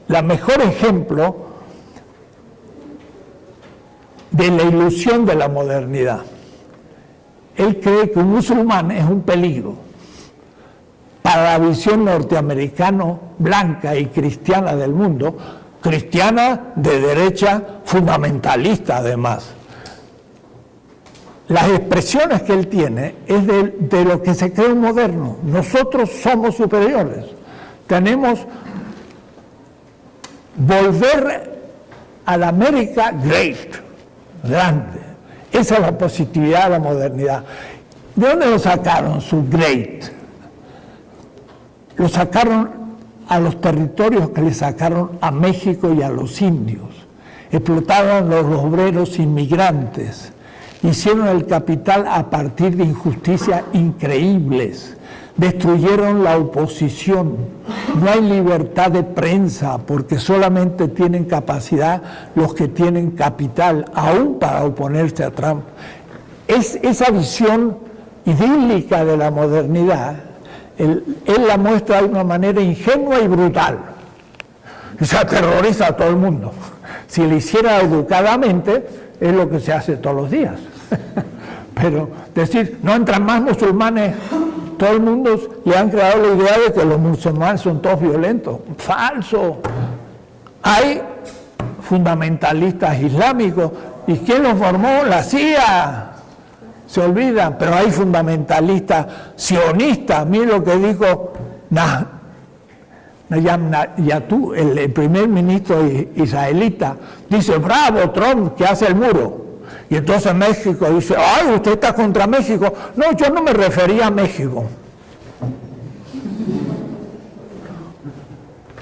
el mejor ejemplo de la ilusión de la modernidad. Él cree que un musulmán es un peligro para la visión norteamericana, blanca y cristiana del mundo, cristiana de derecha fundamentalista además. Las expresiones que él tiene es de lo que se cree moderno. Nosotros somos superiores. Tenemos volver a la América great, grande. Esa es la positividad de la modernidad. ¿De dónde lo sacaron su great? Lo sacaron a los territorios que le sacaron a México y a los indios. explotaron a los obreros inmigrantes, hicieron el capital a partir de injusticias increíbles, destruyeron la oposición, no hay libertad de prensa porque solamente tienen capacidad los que tienen capital, aún para oponerse a Trump. Es esa visión idílica de la modernidad, él la muestra de una manera ingenua y brutal, y se aterroriza a todo el mundo. Si le hiciera educadamente, es lo que se hace todos los días. Pero decir, no entran más musulmanes, todo el mundo le han creado la idea de que los musulmanes son todos violentos. Falso. Hay fundamentalistas islámicos. ¿Y quién los formó? La CIA. Se olvidan, pero hay fundamentalistas sionistas. Miren lo que dijo Nayib Yatú, el primer ministro israelita. Dice, bravo Trump, que hace el muro. Y entonces México dice, ay, usted está contra México. No, yo no me refería a México.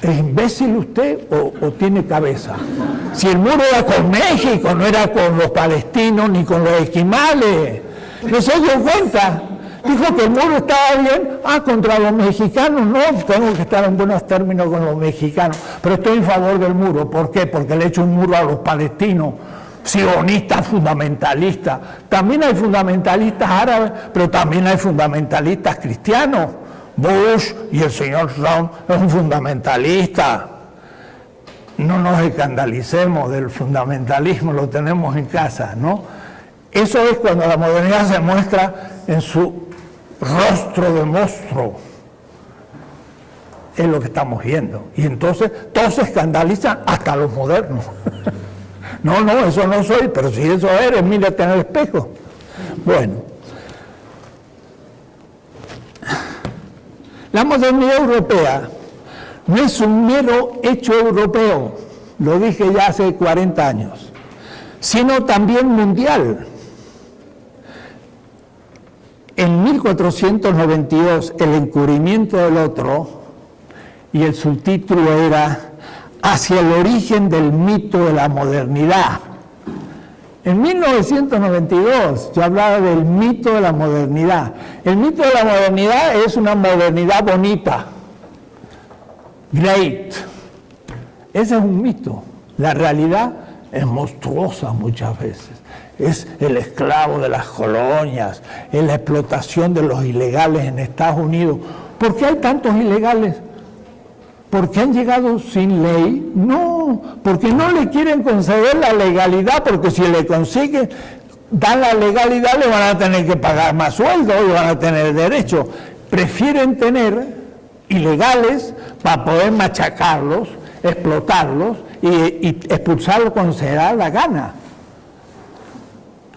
¿Es imbécil usted o tiene cabeza? Si el muro era con México, no era con los palestinos ni con los esquimales. ¿No se dio cuenta? Dijo que el muro estaba bien, contra los mexicanos, no, tengo que estar en buenos términos con los mexicanos, pero estoy en favor del muro. ¿Por qué? Porque le echo un muro a los palestinos. Sionistas, fundamentalistas. También hay fundamentalistas árabes, pero también hay fundamentalistas cristianos. Bush y el señor Trump es un fundamentalista. No nos escandalicemos del fundamentalismo, lo tenemos en casa, ¿no? Eso es cuando la modernidad se muestra en su rostro de monstruo. Es lo que estamos viendo. Y entonces todos se escandalizan, hasta los modernos. No, eso no soy, pero si eso eres, mírate en el espejo. Bueno, la modernidad europea no es un mero hecho europeo, lo dije ya hace 40 años, sino también mundial. En 1492, El encubrimiento del otro, y el subtítulo era Hacia el origen del mito de la modernidad. En 1992 yo hablaba del mito de la modernidad. El mito de la modernidad es una modernidad bonita, great. Ese es un mito. La realidad es monstruosa muchas veces. Es el esclavo de las colonias, es la explotación de los ilegales en Estados Unidos. ¿Por qué hay tantos ilegales? ¿Porque han llegado sin ley? No, porque no le quieren conceder la legalidad, porque si le consiguen, dan la legalidad, le van a tener que pagar más sueldo y van a tener derecho. Prefieren tener ilegales para poder machacarlos, explotarlos y expulsarlos cuando se da la gana.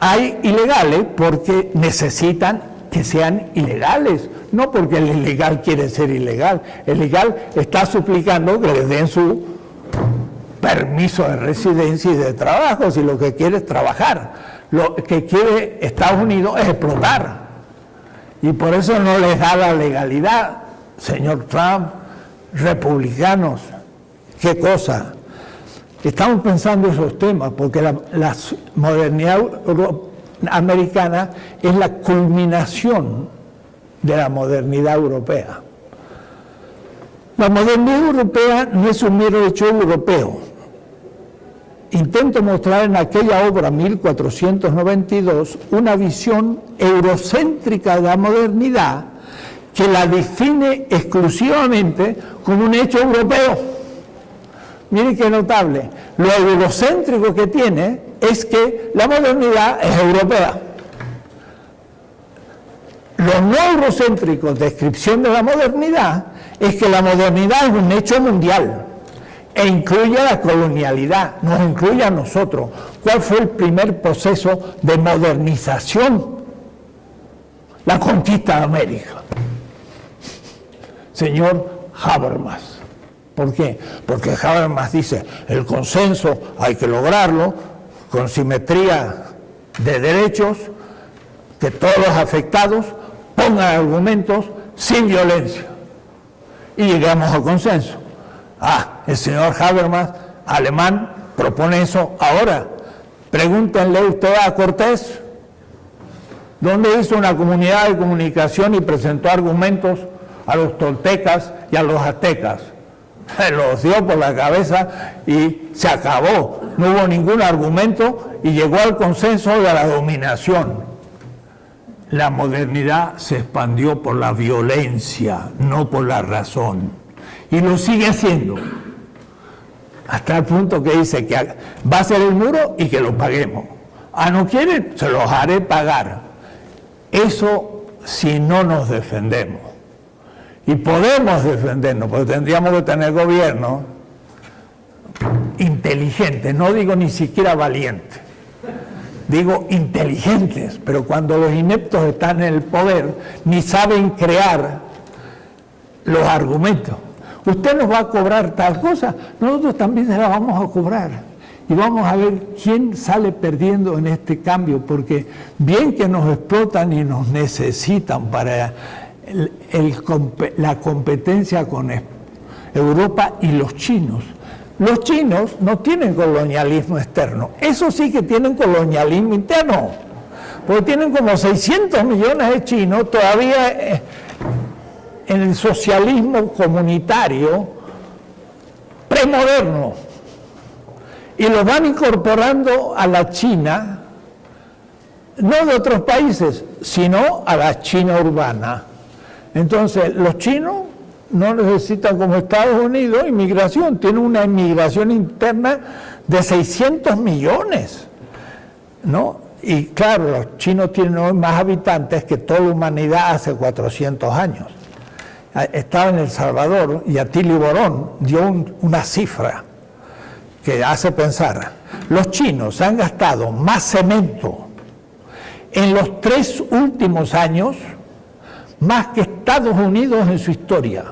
Hay ilegales porque necesitan que sean ilegales, no porque el ilegal quiere ser ilegal. El legal está suplicando que le den su permiso de residencia y de trabajo, si lo que quiere es trabajar. Lo que quiere Estados Unidos es explotar. Y por eso no les da la legalidad. Señor Trump, republicanos, qué cosa. Estamos pensando esos temas, porque la modernidad americana es la culminación de la modernidad europea. La modernidad europea no es un mero hecho europeo. Intento mostrar en aquella obra 1492 una visión eurocéntrica de la modernidad que la define exclusivamente como un hecho europeo. Miren qué notable. Lo eurocéntrico que tiene es que la modernidad es europea. Lo no eurocéntrico, descripción de la modernidad, es que la modernidad es un hecho mundial e incluye la colonialidad, nos incluye a nosotros. ¿Cuál fue el primer proceso de modernización? La conquista de América. Señor Habermas. ¿Por qué? Porque Habermas dice, el consenso hay que lograrlo con simetría de derechos, que todos los afectados pongan argumentos sin violencia. Y llegamos al consenso. El señor Habermas, alemán, propone eso ahora. Pregúntenle usted a Cortés, ¿dónde hizo una comunidad de comunicación y presentó argumentos a los toltecas y a los aztecas? Los dio por la cabeza y se acabó. No hubo ningún argumento y llegó al consenso de la dominación. La modernidad se expandió por la violencia, no por la razón. Y lo sigue haciendo. Hasta el punto que dice que va a ser el muro y que lo paguemos. ¿No quieren? Se los haré pagar. Eso si no nos defendemos. Y podemos defendernos, porque tendríamos que tener gobierno inteligentes, no digo ni siquiera valientes, digo inteligentes, pero cuando los ineptos están en el poder, ni saben crear los argumentos. Usted nos va a cobrar tal cosa, nosotros también se la vamos a cobrar. Y vamos a ver quién sale perdiendo en este cambio, porque bien que nos explotan y nos necesitan para la competencia con Europa y los chinos. Los chinos no tienen colonialismo externo, eso sí que tienen colonialismo interno, porque tienen como 600 millones de chinos todavía en el socialismo comunitario premoderno, y los van incorporando a la China, no de otros países, sino a la China urbana. Entonces, los chinos no necesitan, como Estados Unidos, inmigración. Tienen una inmigración interna de 600 millones, ¿no? Y claro, los chinos tienen hoy más habitantes que toda la humanidad hace 400 años. Estaba en El Salvador y Atilio Borón dio una cifra que hace pensar. Los chinos han gastado más cemento en los 3 últimos años más que Estados Unidos en su historia.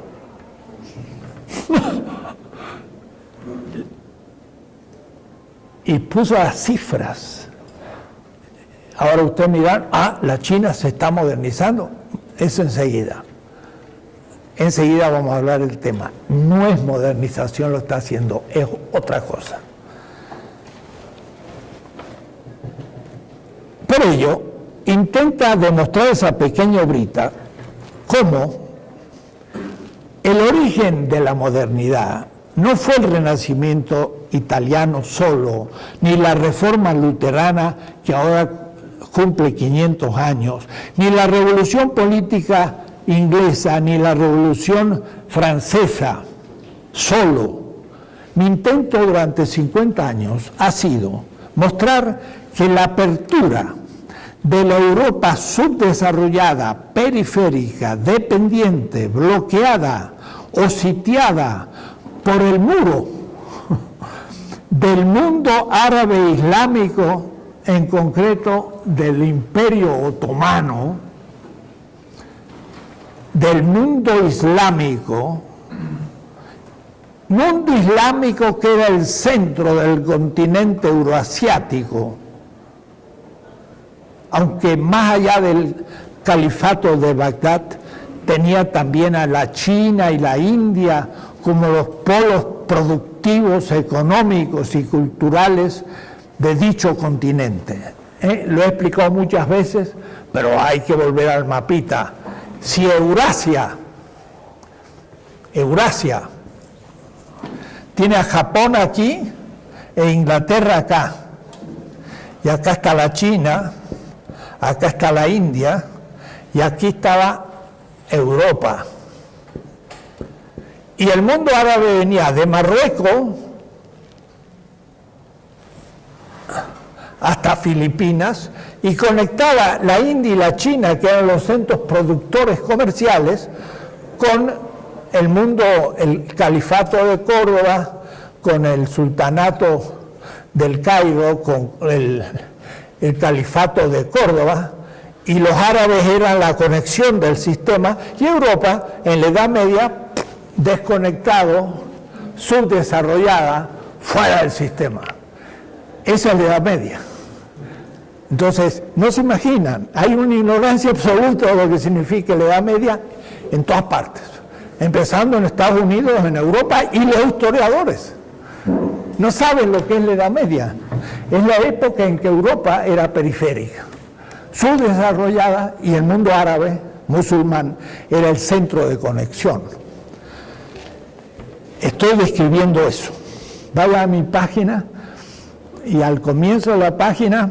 Y puso las cifras. Ahora usted mira, la China se está modernizando. Eso enseguida. Enseguida vamos a hablar del tema. No es modernización lo está haciendo, es otra cosa. Por ello, intenta demostrar esa pequeña obrita cómo el origen de la modernidad no fue el Renacimiento italiano solo, ni la Reforma luterana que ahora cumple 500 años, ni la Revolución política inglesa, ni la Revolución francesa solo. Mi intento durante 50 años ha sido mostrar que la apertura de la Europa subdesarrollada, periférica, dependiente, bloqueada o sitiada por el muro del mundo árabe islámico, en concreto del Imperio Otomano, del mundo islámico que era el centro del continente euroasiático, aunque más allá del califato de Bagdad tenía también a la China y la India como los polos productivos, económicos y culturales de dicho continente. Lo he explicado muchas veces, pero hay que volver al mapita. Si Eurasia tiene a Japón aquí e Inglaterra acá, y acá está la China, acá está la India, y aquí estaba Europa. Y el mundo árabe venía de Marruecos hasta Filipinas y conectaba la India y la China, que eran los centros productores comerciales, con el mundo, el califato de Córdoba, con el sultanato del Cairo, con el califato de Córdoba, y los árabes eran la conexión del sistema, y Europa, en la Edad Media, desconectado, subdesarrollada, fuera del sistema. Esa es la Edad Media. Entonces, no se imaginan, hay una ignorancia absoluta de lo que significa la Edad Media en todas partes, empezando en Estados Unidos, en Europa, y los historiadores. no saben lo que es la Edad Media. Es la época en que Europa era periférica, subdesarrollada, y el mundo árabe, musulmán, era el centro de conexión. Estoy describiendo eso. Vaya a mi página y al comienzo de la página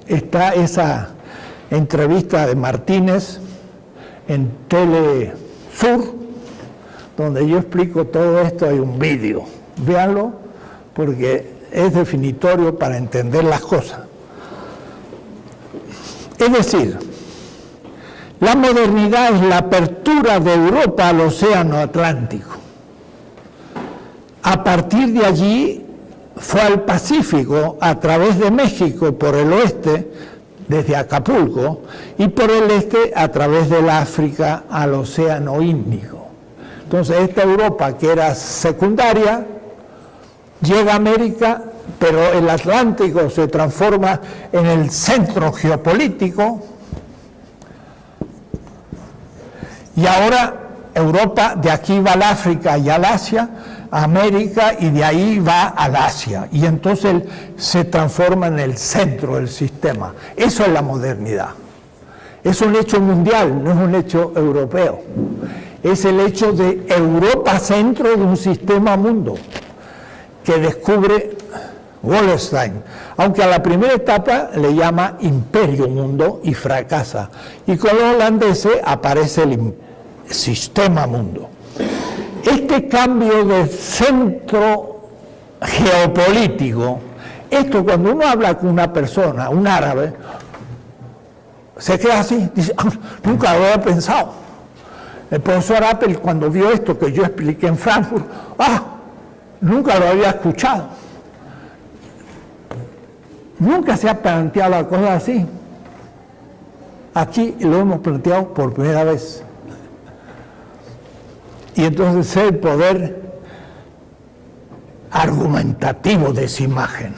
está esa entrevista de Martínez en Telesur, donde yo explico todo esto. Hay un vídeo, véanlo, porque es definitorio para entender las cosas. Es decir, la modernidad es la apertura de Europa al océano Atlántico. A partir de allí fue al Pacífico a través de México por el oeste, desde Acapulco, y por el este a través del África al océano Índico. Entonces esta Europa, que era secundaria, llega a América, pero el Atlántico se transforma en el centro geopolítico, y ahora Europa, de aquí va al África y al Asia, a América, y de ahí va al Asia, y entonces se transforma en el centro del sistema. Eso es la modernidad. Es un hecho mundial, no es un hecho europeo. Es el hecho de Europa centro de un sistema mundo que descubre Wallerstein, aunque a la primera etapa le llama imperio mundo y fracasa, y con los holandeses aparece el sistema mundo. Este cambio de centro geopolítico, esto cuando uno habla con una persona, un árabe, se queda así, dice, nunca lo había pensado. El profesor Appel, cuando vio esto que yo expliqué en Frankfurt, nunca lo había escuchado. Nunca se ha planteado la cosa así. Aquí lo hemos planteado por primera vez. Y entonces el poder argumentativo de esa imagen.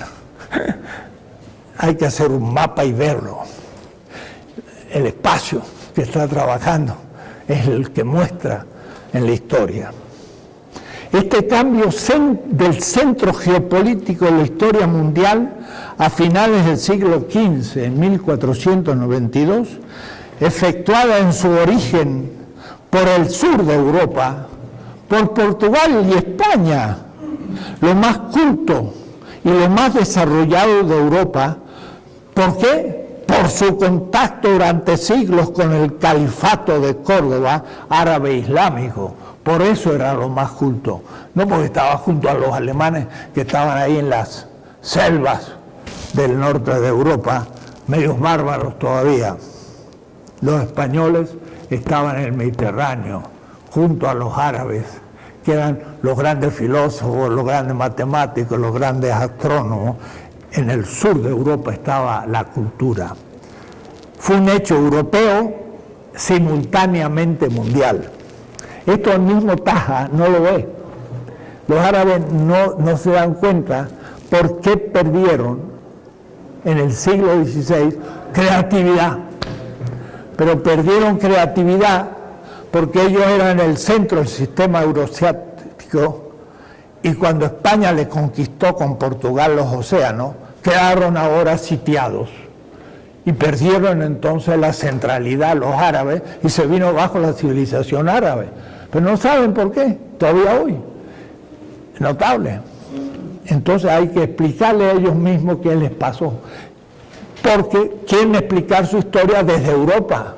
Hay que hacer un mapa y verlo. El espacio que está trabajando es el que muestra en la historia. Este cambio del centro geopolítico de la historia mundial a finales del siglo XV, en 1492, efectuada en su origen por el sur de Europa, por Portugal y España, lo más culto y lo más desarrollado de Europa. ¿Por qué? Por su contacto durante siglos con el califato de Córdoba, árabe islámico. Por eso era lo más culto, no porque estaba junto a los alemanes que estaban ahí en las selvas del norte de Europa, medios bárbaros todavía. Los españoles estaban en el Mediterráneo, junto a los árabes, que eran los grandes filósofos, los grandes matemáticos, los grandes astrónomos. En el sur de Europa estaba la cultura. Fue un hecho europeo simultáneamente mundial. Esto el mismo Taha no lo ve. Los árabes no se dan cuenta por qué perdieron en el siglo XVI creatividad. Pero perdieron creatividad porque ellos eran el centro del sistema euroasiático, y cuando España le conquistó con Portugal los océanos, quedaron ahora sitiados. Y perdieron entonces la centralidad los árabes y se vino bajo la civilización árabe. Pero no saben por qué, todavía hoy. Notable. Entonces hay que explicarle a ellos mismos qué les pasó. Porque quieren explicar su historia desde Europa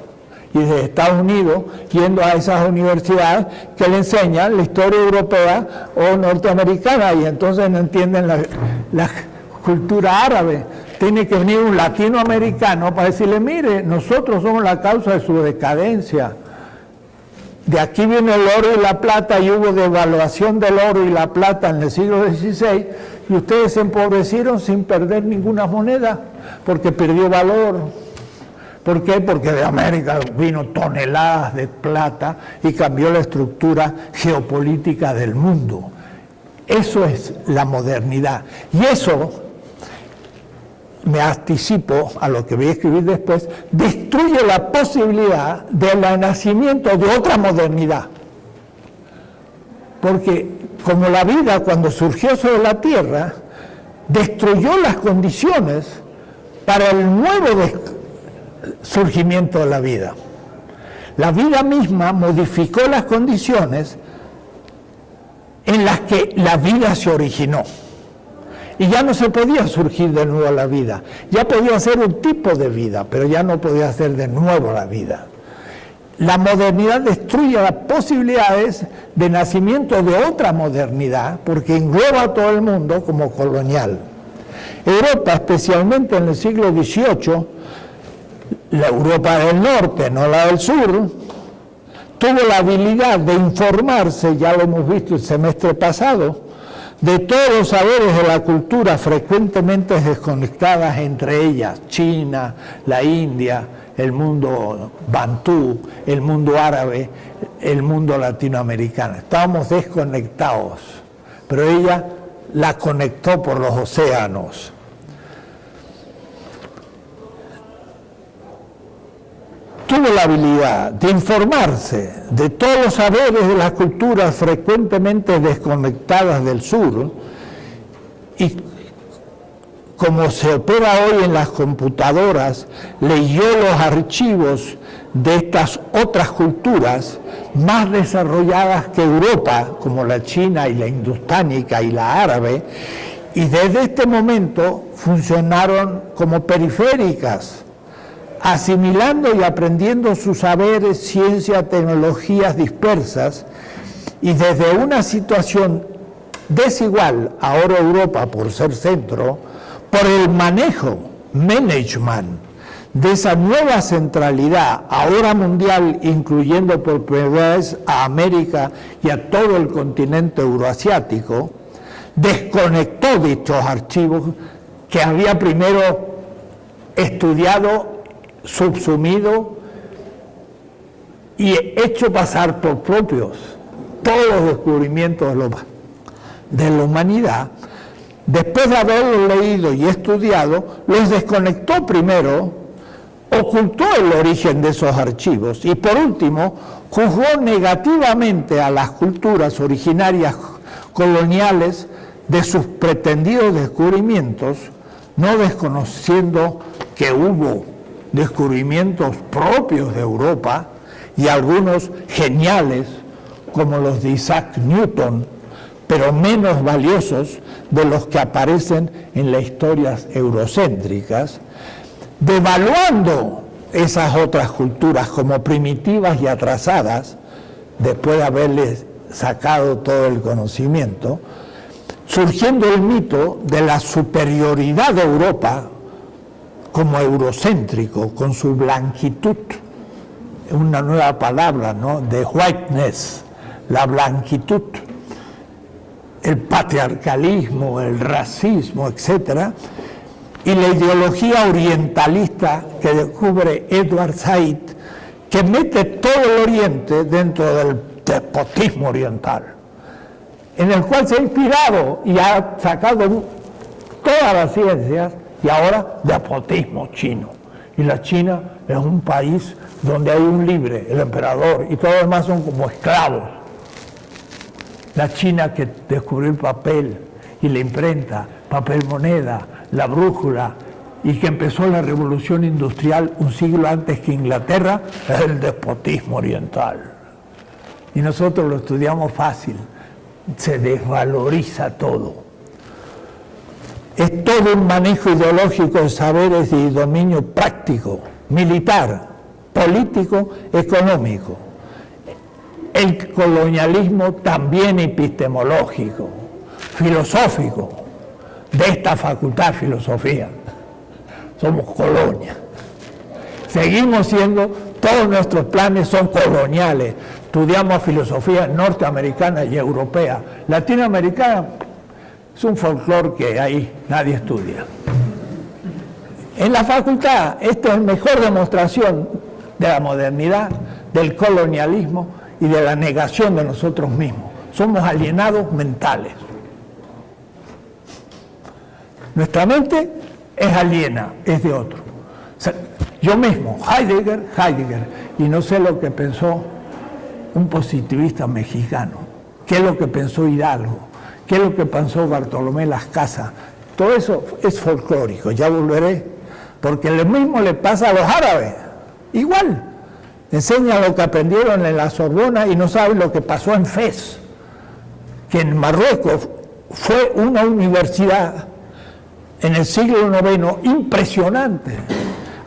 y desde Estados Unidos, yendo a esas universidades que le enseñan la historia europea o norteamericana, y entonces no entienden la cultura árabe. Tiene que venir un latinoamericano para decirle, mire, nosotros somos la causa de su decadencia. De aquí viene el oro y la plata, y hubo devaluación del oro y la plata en el siglo XVI, y ustedes se empobrecieron sin perder ninguna moneda, porque perdió valor. ¿Por qué? Porque de América vino toneladas de plata y cambió la estructura geopolítica del mundo. Eso es la modernidad. Y eso, me anticipo a lo que voy a escribir después, destruye la posibilidad del nacimiento de otra modernidad. Porque como la vida cuando surgió sobre la Tierra destruyó las condiciones para el nuevo surgimiento de la vida. La vida misma modificó las condiciones en las que la vida se originó. Y ya no se podía surgir de nuevo la vida. Ya podía ser un tipo de vida, pero ya no podía ser de nuevo la vida. La modernidad destruye las posibilidades de nacimiento de otra modernidad, porque engloba a todo el mundo como colonial. Europa, especialmente en el siglo XVIII, la Europa del norte, no la del sur, tuvo la habilidad de informarse, ya lo hemos visto el semestre pasado, de todos los saberes de la cultura frecuentemente desconectadas entre ellas, China, la India, el mundo bantú, el mundo árabe, el mundo latinoamericano. Estábamos desconectados, pero ella la conectó por los océanos. Tuvo la habilidad de informarse de todos los saberes de las culturas frecuentemente desconectadas del sur, y como se opera hoy en las computadoras, leyó los archivos de estas otras culturas más desarrolladas que Europa, como la china y la indostánica y la árabe, y desde este momento funcionaron como periféricas, asimilando y aprendiendo sus saberes, ciencia, tecnologías dispersas, y desde una situación desigual, ahora Europa por ser centro, por el manejo, management, de esa nueva centralidad, ahora mundial, incluyendo por primera vez a América y a todo el continente euroasiático, desconectó dichos archivos que había primero estudiado, subsumido y hecho pasar por propios todos los descubrimientos de la humanidad. Después de haberlos leído y estudiado, los desconectó primero, ocultó el origen de esos archivos y por último juzgó negativamente a las culturas originarias coloniales de sus pretendidos descubrimientos, no desconociendo que hubo descubrimientos propios de Europa y algunos geniales como los de Isaac Newton, pero menos valiosos de los que aparecen en las historias eurocéntricas, devaluando esas otras culturas como primitivas y atrasadas, después de haberles sacado todo el conocimiento, surgiendo el mito de la superioridad de Europa como eurocéntrico, con su blanquitud, una nueva palabra, ¿no?, de whiteness, la blanquitud, el patriarcalismo, el racismo, etcétera, y la ideología orientalista que descubre Edward Said, que mete todo el Oriente dentro del despotismo oriental, en el cual se ha inspirado y ha sacado todas las ciencias, y ahora despotismo chino. Y la China es un país donde hay un libre, el emperador, y todos los demás son como esclavos. La China que descubrió el papel y la imprenta, papel moneda, la brújula, y que empezó la revolución industrial un siglo antes que Inglaterra, es el despotismo oriental. Y nosotros lo estudiamos fácil, se desvaloriza todo. Es todo un manejo ideológico de saberes y dominio práctico, militar, político, económico. El colonialismo también epistemológico, filosófico, de esta facultad de filosofía. Somos colonia. Seguimos siendo, todos nuestros planes son coloniales. Estudiamos filosofía norteamericana y europea. Latinoamericana es un folclore que ahí nadie estudia. En la facultad, esta es la mejor demostración de la modernidad, del colonialismo y de la negación de nosotros mismos. Somos alienados mentales. Nuestra mente es aliena, es de otro. O sea, yo mismo, Heidegger, y no sé lo que pensó un positivista mexicano, qué es lo que pensó Hidalgo, qué es lo que pensó Bartolomé Las Casas, Todo eso es folclórico, ya volveré, porque lo mismo le pasa a los árabes, igual. Enseñan lo que aprendieron en la Sorbona y no saben lo que pasó en Fez, que en Marruecos fue una universidad en el siglo IX impresionante.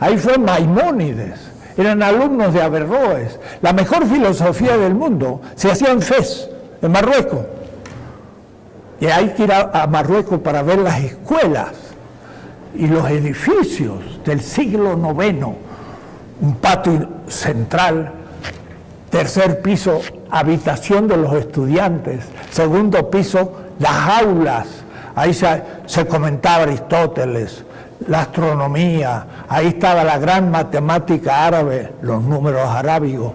Ahí fue Maimónides, eran alumnos de Averroes. La mejor filosofía del mundo se hacía en Fez, en Marruecos. Y hay que ir a Marruecos para ver las escuelas y los edificios del siglo IX. Un patio central, tercer piso, habitación de los estudiantes, segundo piso, las aulas. Ahí se comentaba Aristóteles, la astronomía, ahí estaba la gran matemática árabe, los números arábigos.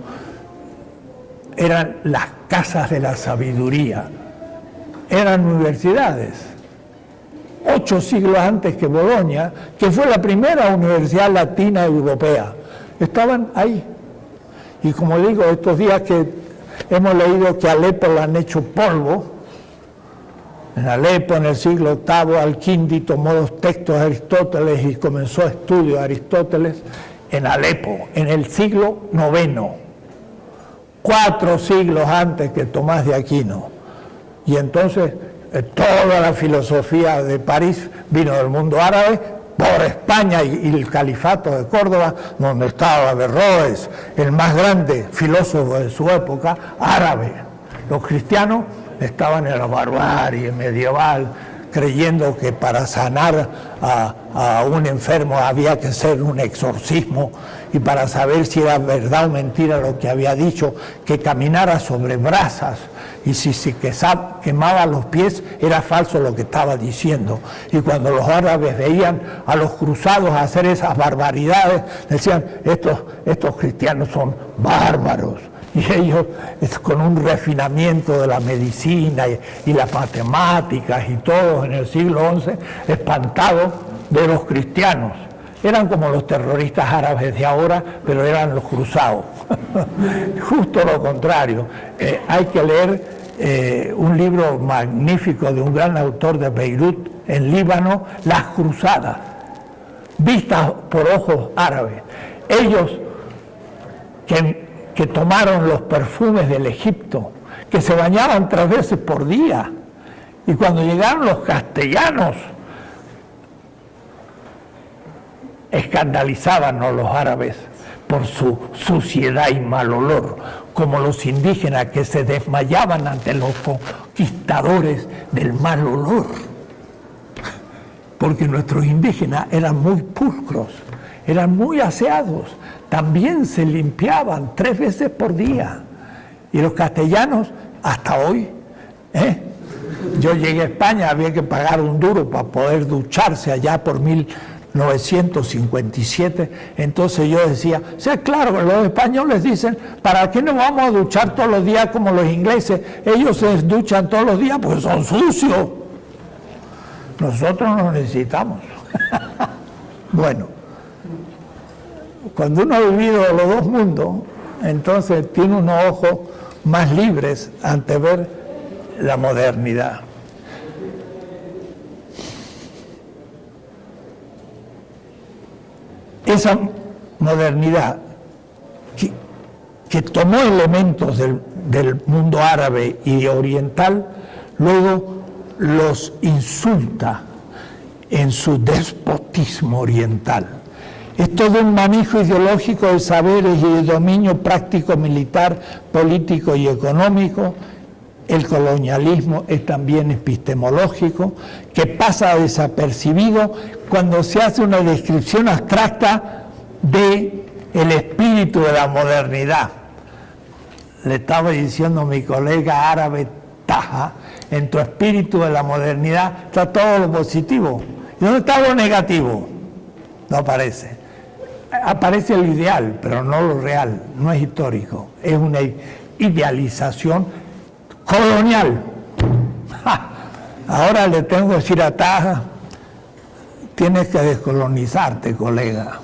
Eran las casas de la sabiduría, eran universidades. 8 siglos antes que Bolonia, que fue la primera universidad latina europea, estaban ahí. Y como digo, estos días que hemos leído que Alepo la han hecho polvo, en Alepo en el siglo VIII Al-Kindi tomó los textos de Aristóteles y comenzó estudios de Aristóteles en Alepo, en el siglo IX, 4 siglos antes que Tomás de Aquino. Y entonces toda la filosofía de París vino del mundo árabe por España y el califato de Córdoba, donde estaba Averroes, el más grande filósofo de su época, árabe. Los cristianos estaban en la barbarie medieval, creyendo que para sanar a un enfermo había que hacer un exorcismo, y para saber si era verdad o mentira lo que había dicho, que caminara sobre brasas, y si se quemaba los pies era falso lo que estaba diciendo. Y cuando los árabes veían a los cruzados hacer esas barbaridades, decían, estos cristianos son bárbaros. Y ellos, con un refinamiento de la medicina y las matemáticas y todo en el siglo XI, espantados de los cristianos. Eran como los terroristas árabes de ahora, pero eran los cruzados. Justo lo contrario. Hay que leer un libro magnífico de un gran autor de Beirut, en Líbano, Las Cruzadas, vistas por ojos árabes. Ellos que tomaron los perfumes del Egipto, que se bañaban 3 veces por día, y cuando llegaron los castellanos, escandalizaban a los árabes por su suciedad y mal olor, como los indígenas que se desmayaban ante los conquistadores del mal olor, porque nuestros indígenas eran muy pulcros, eran muy aseados, también se limpiaban 3 veces por día. Y los castellanos, hasta hoy, yo llegué a España, había que pagar un duro para poder ducharse allá por 1957, entonces yo decía, claro, los españoles dicen, ¿para qué nos vamos a duchar todos los días como los ingleses? Ellos se duchan todos los días porque son sucios. Nosotros no necesitamos. Bueno. Cuando uno ha vivido los dos mundos, entonces tiene unos ojos más libres ante ver la modernidad. Esa modernidad que tomó elementos del mundo árabe y oriental, luego los insulta en su despotismo oriental. Es todo un manejo ideológico de saberes y de dominio práctico, militar, político y económico. El colonialismo es también epistemológico, que pasa desapercibido cuando se hace una descripción abstracta del espíritu de la modernidad. Le estaba diciendo a mi colega árabe Taha, en tu espíritu de la modernidad está todo lo positivo. ¿Y dónde está lo negativo? No aparece. Aparece el ideal, pero no lo real, no es histórico, es una idealización colonial. Ahora le tengo que decir a Taha, tienes que descolonizarte, colega.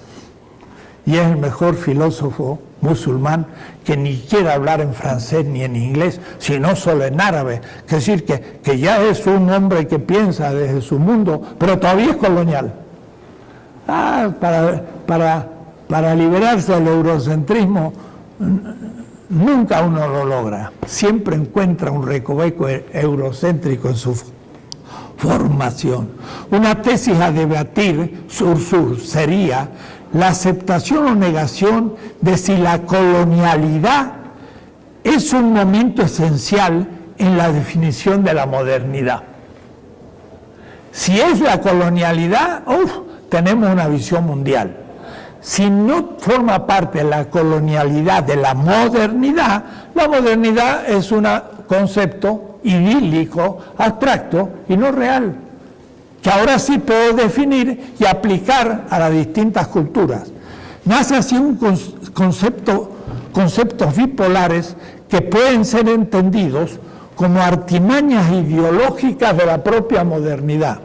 Y es el mejor filósofo musulmán que ni quiere hablar en francés ni en inglés, sino solo en árabe. Es decir, que ya es un hombre que piensa desde su mundo, pero todavía es colonial. Para liberarse del eurocentrismo, nunca uno lo logra. Siempre encuentra un recoveco eurocéntrico en su formación. Una tesis a debatir sur-sur sería la aceptación o negación de si la colonialidad es un momento esencial en la definición de la modernidad. Si es la colonialidad, tenemos una visión mundial. Si no forma parte de la colonialidad de la modernidad es un concepto idílico, abstracto y no real, que ahora sí puedo definir y aplicar a las distintas culturas. Nace así un conceptos bipolares que pueden ser entendidos como artimañas ideológicas de la propia modernidad.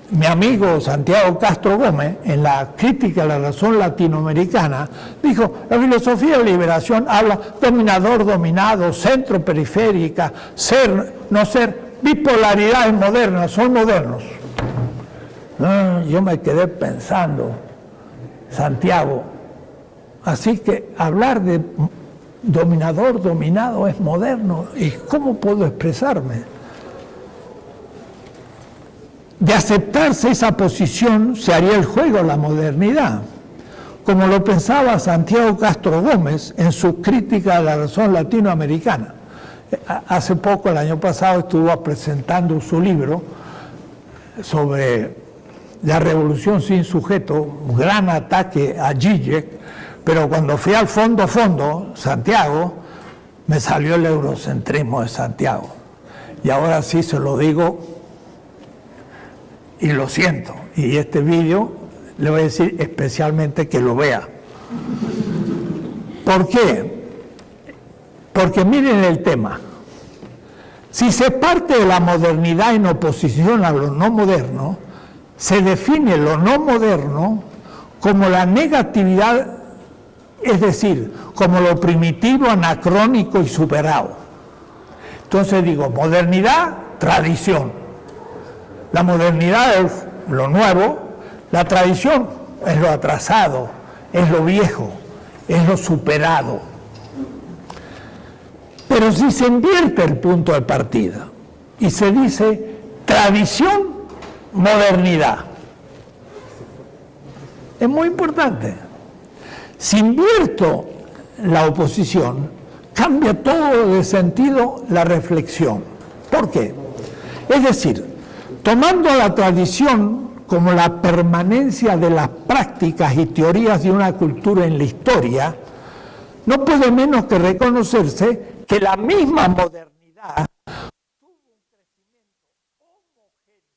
Mi amigo Santiago Castro Gómez, en la crítica a la razón latinoamericana, dijo: la filosofía de liberación habla dominador, dominado, centro, periférica, ser, no ser, bipolaridades modernas, son modernos. Yo me quedé pensando, Santiago, así que hablar de dominador, dominado es moderno, ¿y cómo puedo expresarme? De aceptarse esa posición se haría el juego a la modernidad, como lo pensaba Santiago Castro Gómez en su crítica a la razón latinoamericana. Hace poco, el año pasado, estuvo presentando su libro sobre la revolución sin sujeto, un gran ataque a Zizek, pero cuando fui al fondo, Santiago, me salió el eurocentrismo de Santiago. Y ahora sí se lo digo y lo siento. Y este vídeo le voy a decir especialmente que lo vea. ¿Por qué? Porque miren el tema. Si se parte de la modernidad en oposición a lo no moderno, se define lo no moderno como la negatividad, es decir, como lo primitivo, anacrónico y superado. Entonces digo, modernidad, tradición. La modernidad es lo nuevo, la tradición es lo atrasado, es lo viejo, es lo superado. Pero si se invierte el punto de partida y se dice tradición, modernidad, es muy importante. Si invierto la oposición, cambia todo de sentido la reflexión. ¿Por qué? Es decir, tomando la tradición como la permanencia de las prácticas y teorías de una cultura en la historia, no puede menos que reconocerse que la misma modernidad tuvo un crecimiento homogéneo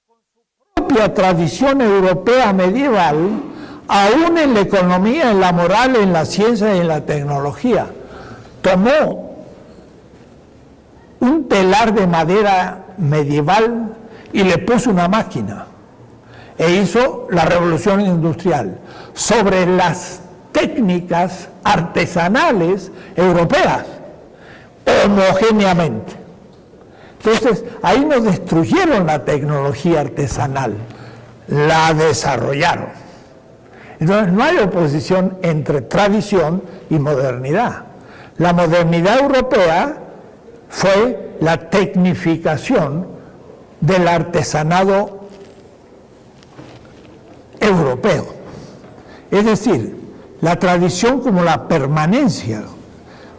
con su propia tradición europea medieval, aún en la economía, en la moral, en la ciencia y en la tecnología. Tomó un telar de madera medieval y le puso una máquina e hizo la revolución industrial sobre las técnicas artesanales europeas homogéneamente. Entonces ahí no destruyeron la tecnología artesanal, la desarrollaron. Entonces no hay oposición entre tradición y modernidad. La modernidad europea fue la tecnificación del artesanado europeo. Es decir, la tradición como la permanencia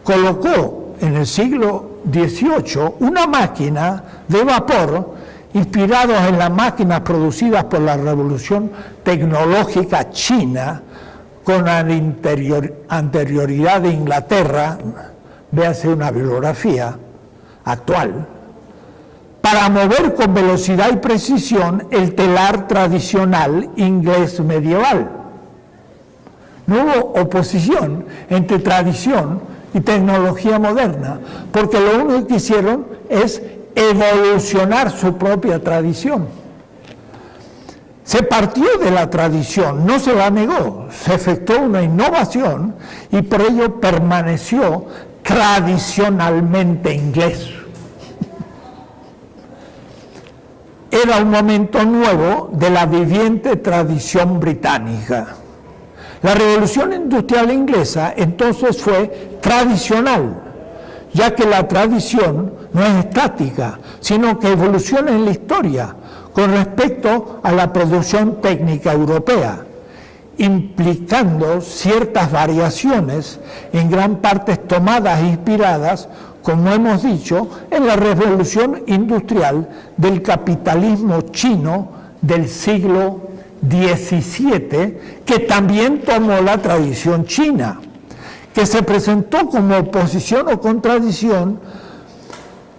colocó en el siglo XVIII una máquina de vapor inspirados en las máquinas producidas por la revolución tecnológica china con anterioridad de Inglaterra, véase una bibliografía actual, para mover con velocidad y precisión el telar tradicional inglés medieval. No hubo oposición entre tradición y tecnología moderna, porque lo único que hicieron es evolucionar su propia tradición. Se partió de la tradición, no se la negó, se efectuó una innovación y por ello permaneció tradicionalmente inglés. Era un momento nuevo de la viviente tradición británica. La revolución industrial inglesa entonces fue tradicional, ya que la tradición no es estática, sino que evoluciona en la historia con respecto a la producción técnica europea, implicando ciertas variaciones, en gran parte tomadas e inspiradas, como hemos dicho, en la revolución industrial del capitalismo chino del siglo XVII, que también tomó la tradición china, que se presentó como oposición o contradicción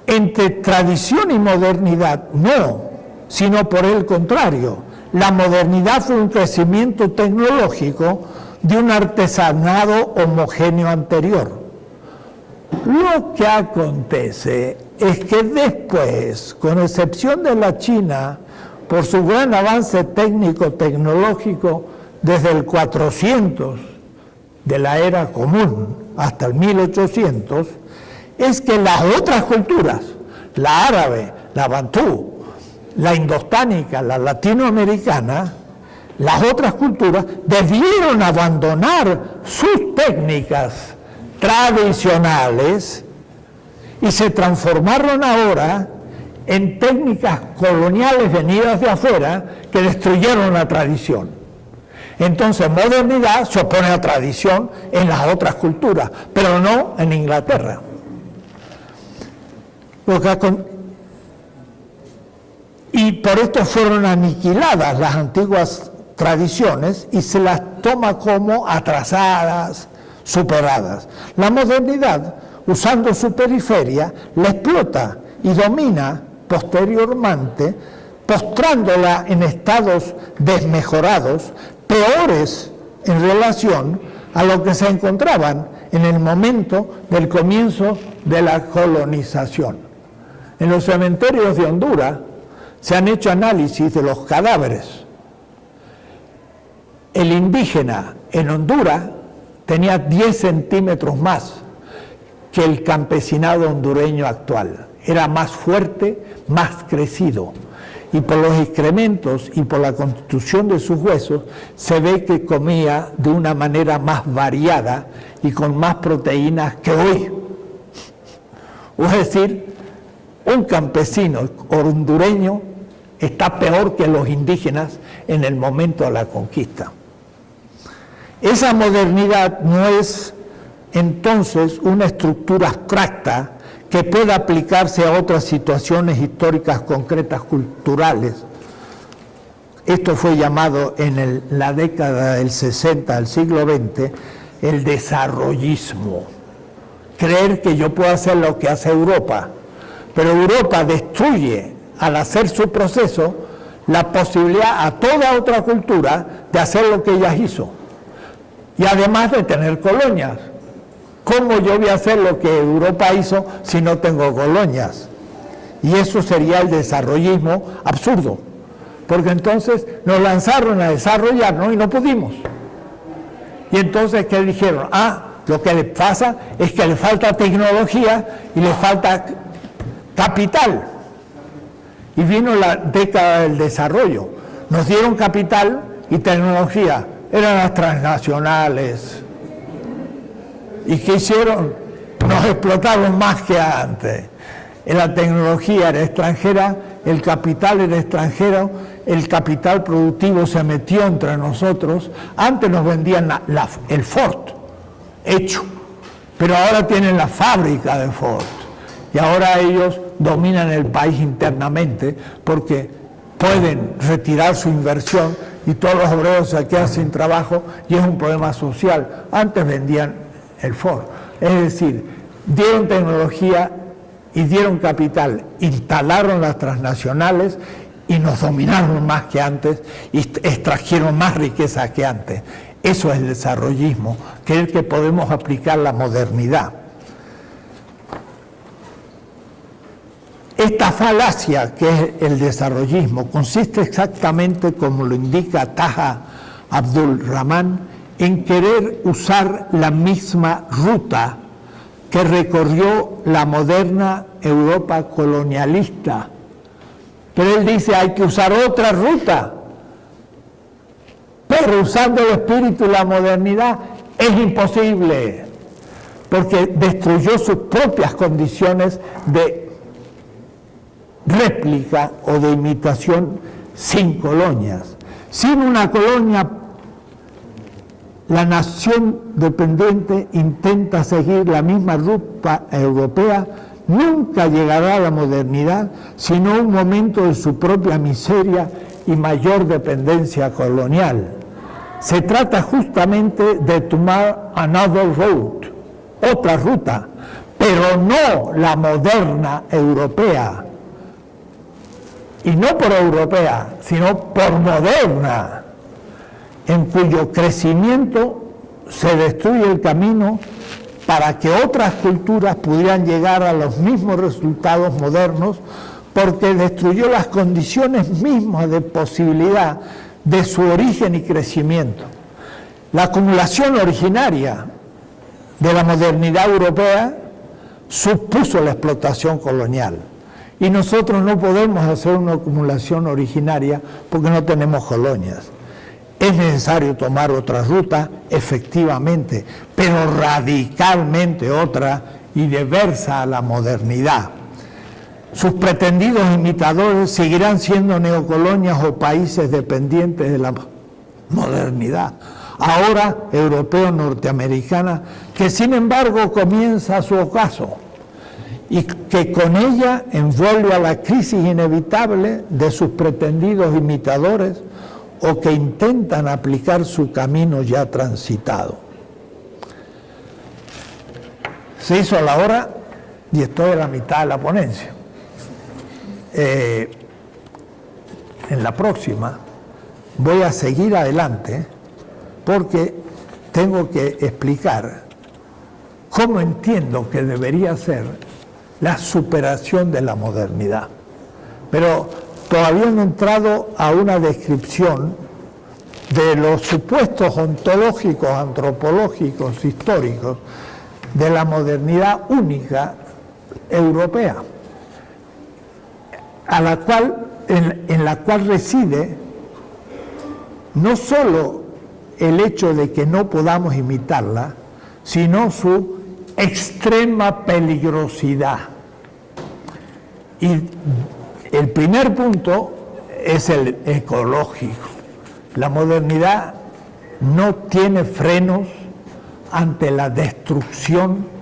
entre tradición y modernidad. No, sino por el contrario. La modernidad fue un crecimiento tecnológico de un artesanado homogéneo anterior. Lo que acontece es que después, con excepción de la China, por su gran avance técnico-tecnológico desde el 400 de la era común hasta el 1800, es que las otras culturas, la árabe, la bantú, la indostánica, la latinoamericana, las otras culturas debieron abandonar sus técnicas tradicionales y se transformaron ahora en técnicas coloniales venidas de afuera que destruyeron la tradición. Entonces, modernidad se opone a tradición en las otras culturas, pero no en Inglaterra. Y por esto fueron aniquiladas las antiguas tradiciones y se las toma como atrasadas, superadas. La modernidad, usando su periferia, la explota y domina posteriormente, postrándola en estados desmejorados, peores en relación a lo que se encontraban en el momento del comienzo de la colonización. En los cementerios de Honduras se han hecho análisis de los cadáveres. El indígena en Honduras tenía 10 centímetros más que el campesinado hondureño actual. Era más fuerte, más crecido. Y por los excrementos y por la constitución de sus huesos, se ve que comía de una manera más variada y con más proteínas que hoy. Es decir, un campesino hondureño está peor que los indígenas en el momento de la conquista. Esa modernidad no es entonces una estructura abstracta que pueda aplicarse a otras situaciones históricas concretas culturales. Esto fue llamado en la década del 60 del siglo XX el desarrollismo. Creer que yo puedo hacer lo que hace Europa, pero Europa destruye al hacer su proceso la posibilidad a toda otra cultura de hacer lo que ella hizo. Y además de tener colonias. ¿Cómo yo voy a hacer lo que Europa hizo si no tengo colonias? Y eso sería el desarrollismo absurdo. Porque entonces nos lanzaron a desarrollarnos y no pudimos. Y entonces, ¿qué dijeron? Lo que les pasa es que le falta tecnología y le falta capital. Y vino la década del desarrollo. Nos dieron capital y tecnología. Eran las transnacionales. ¿Y qué hicieron? Nos explotaron más que antes. La tecnología era extranjera, el capital era extranjero, el capital productivo se metió entre nosotros. Antes nos vendían el Ford hecho, pero ahora tienen la fábrica de Ford. Y ahora ellos dominan el país internamente porque pueden retirar su inversión y todos los obreros se quedan sin trabajo y es un problema social. Antes vendían el Ford. Es decir, dieron tecnología y dieron capital, instalaron las transnacionales y nos dominaron más que antes y extrajeron más riqueza que antes. Eso es el desarrollismo, creer que podemos aplicar la modernidad. Esta falacia, que es el desarrollismo, consiste exactamente, como lo indica Taha Abdul Rahman, en querer usar la misma ruta que recorrió la moderna Europa colonialista. Pero él dice, hay que usar otra ruta. Pero usando el espíritu y la modernidad es imposible, porque destruyó sus propias condiciones de réplica o de imitación sin colonias. Sin una colonia, la nación dependiente intenta seguir la misma ruta europea, nunca llegará a la modernidad, sino un momento de su propia miseria y mayor dependencia colonial. Se trata justamente de tomar another road, otra ruta, pero no la moderna europea. Y no por europea, sino por moderna, en cuyo crecimiento se destruye el camino para que otras culturas pudieran llegar a los mismos resultados modernos, porque destruyó las condiciones mismas de posibilidad de su origen y crecimiento. La acumulación originaria de la modernidad europea supuso la explotación colonial. Y nosotros no podemos hacer una acumulación originaria porque no tenemos colonias. Es necesario tomar otra ruta, efectivamente, pero radicalmente otra y diversa a la modernidad. Sus pretendidos imitadores seguirán siendo neocolonias o países dependientes de la modernidad, ahora europeo-norteamericana, que sin embargo comienza su ocaso y que con ella envuelve a la crisis inevitable de sus pretendidos imitadores o que intentan aplicar su camino ya transitado. Se hizo la hora y estoy a la mitad de la ponencia. En la próxima voy a seguir adelante porque tengo que explicar cómo entiendo que debería ser la superación de la modernidad. Pero todavía no he entrado a una descripción de los supuestos ontológicos, antropológicos, históricos de la modernidad única europea, en la cual reside no solo el hecho de que no podamos imitarla, sino su extrema peligrosidad. Y el primer punto es el ecológico. La modernidad no tiene frenos ante la destrucción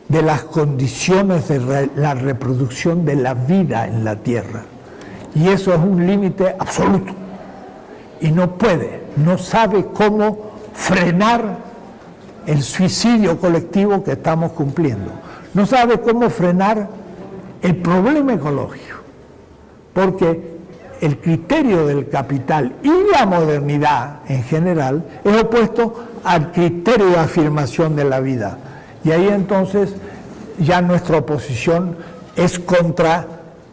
de las condiciones de la reproducción de la vida en la Tierra. Y eso es un límite absoluto. Y no sabe cómo frenar el suicidio colectivo que estamos cumpliendo. No sabe cómo frenar el problema ecológico. Porque el criterio del capital y la modernidad en general es opuesto al criterio de afirmación de la vida. Y ahí entonces ya nuestra oposición es contra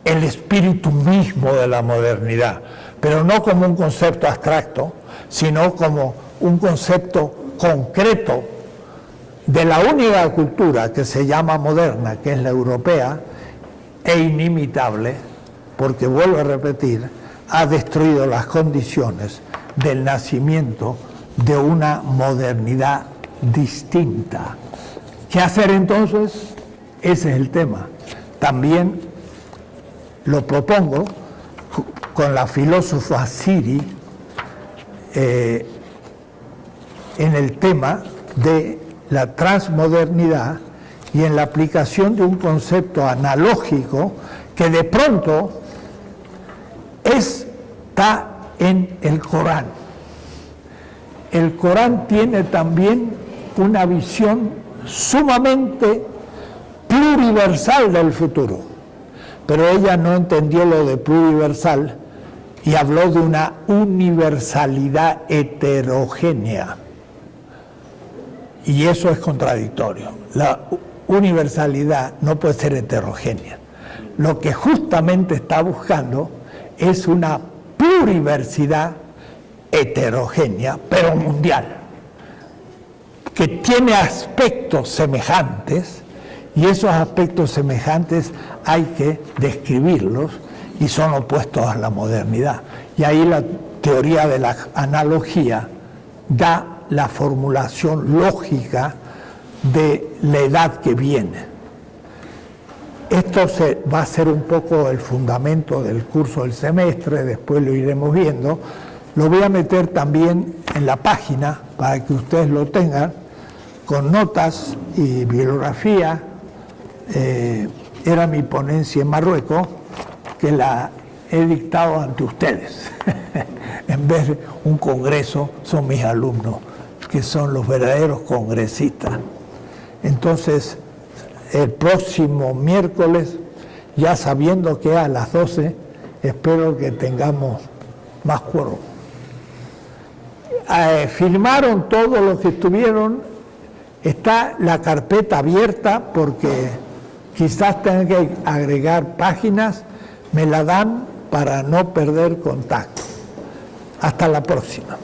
el espíritu mismo de la modernidad, pero no como un concepto abstracto, sino como un concepto concreto de la única cultura que se llama moderna, que es la europea, e inimitable, porque vuelvo a repetir, ha destruido las condiciones del nacimiento de una modernidad distinta. ¿Qué hacer entonces? Ese es el tema. También lo propongo con la filósofa Siri en el tema de la transmodernidad y en la aplicación de un concepto analógico que de pronto está en el Corán. El Corán tiene también una visión sumamente pluriversal del futuro, pero ella no entendió lo de pluriversal y habló de una universalidad heterogénea, y eso es contradictorio. La universalidad no puede ser heterogénea. lo que justamente está buscando es una pluriversidad heterogénea, pero mundial, que tiene aspectos semejantes, y esos aspectos semejantes hay que describirlos y son opuestos a la modernidad. Y ahí la teoría de la analogía da la formulación lógica de la edad que viene. Esto va a ser un poco el fundamento del curso del semestre, después lo iremos viendo. Lo voy a meter también en la página para que ustedes lo tengan, con notas y bibliografía. Era mi ponencia en Marruecos, que la he dictado ante ustedes. En vez de un congreso, son mis alumnos, que son los verdaderos congresistas. Entonces, el próximo miércoles, ya sabiendo que a las 12, espero que tengamos más quórum. Firmaron todos los que estuvieron. Está la carpeta abierta porque quizás tengan que agregar páginas. Me la dan para no perder contacto. Hasta la próxima.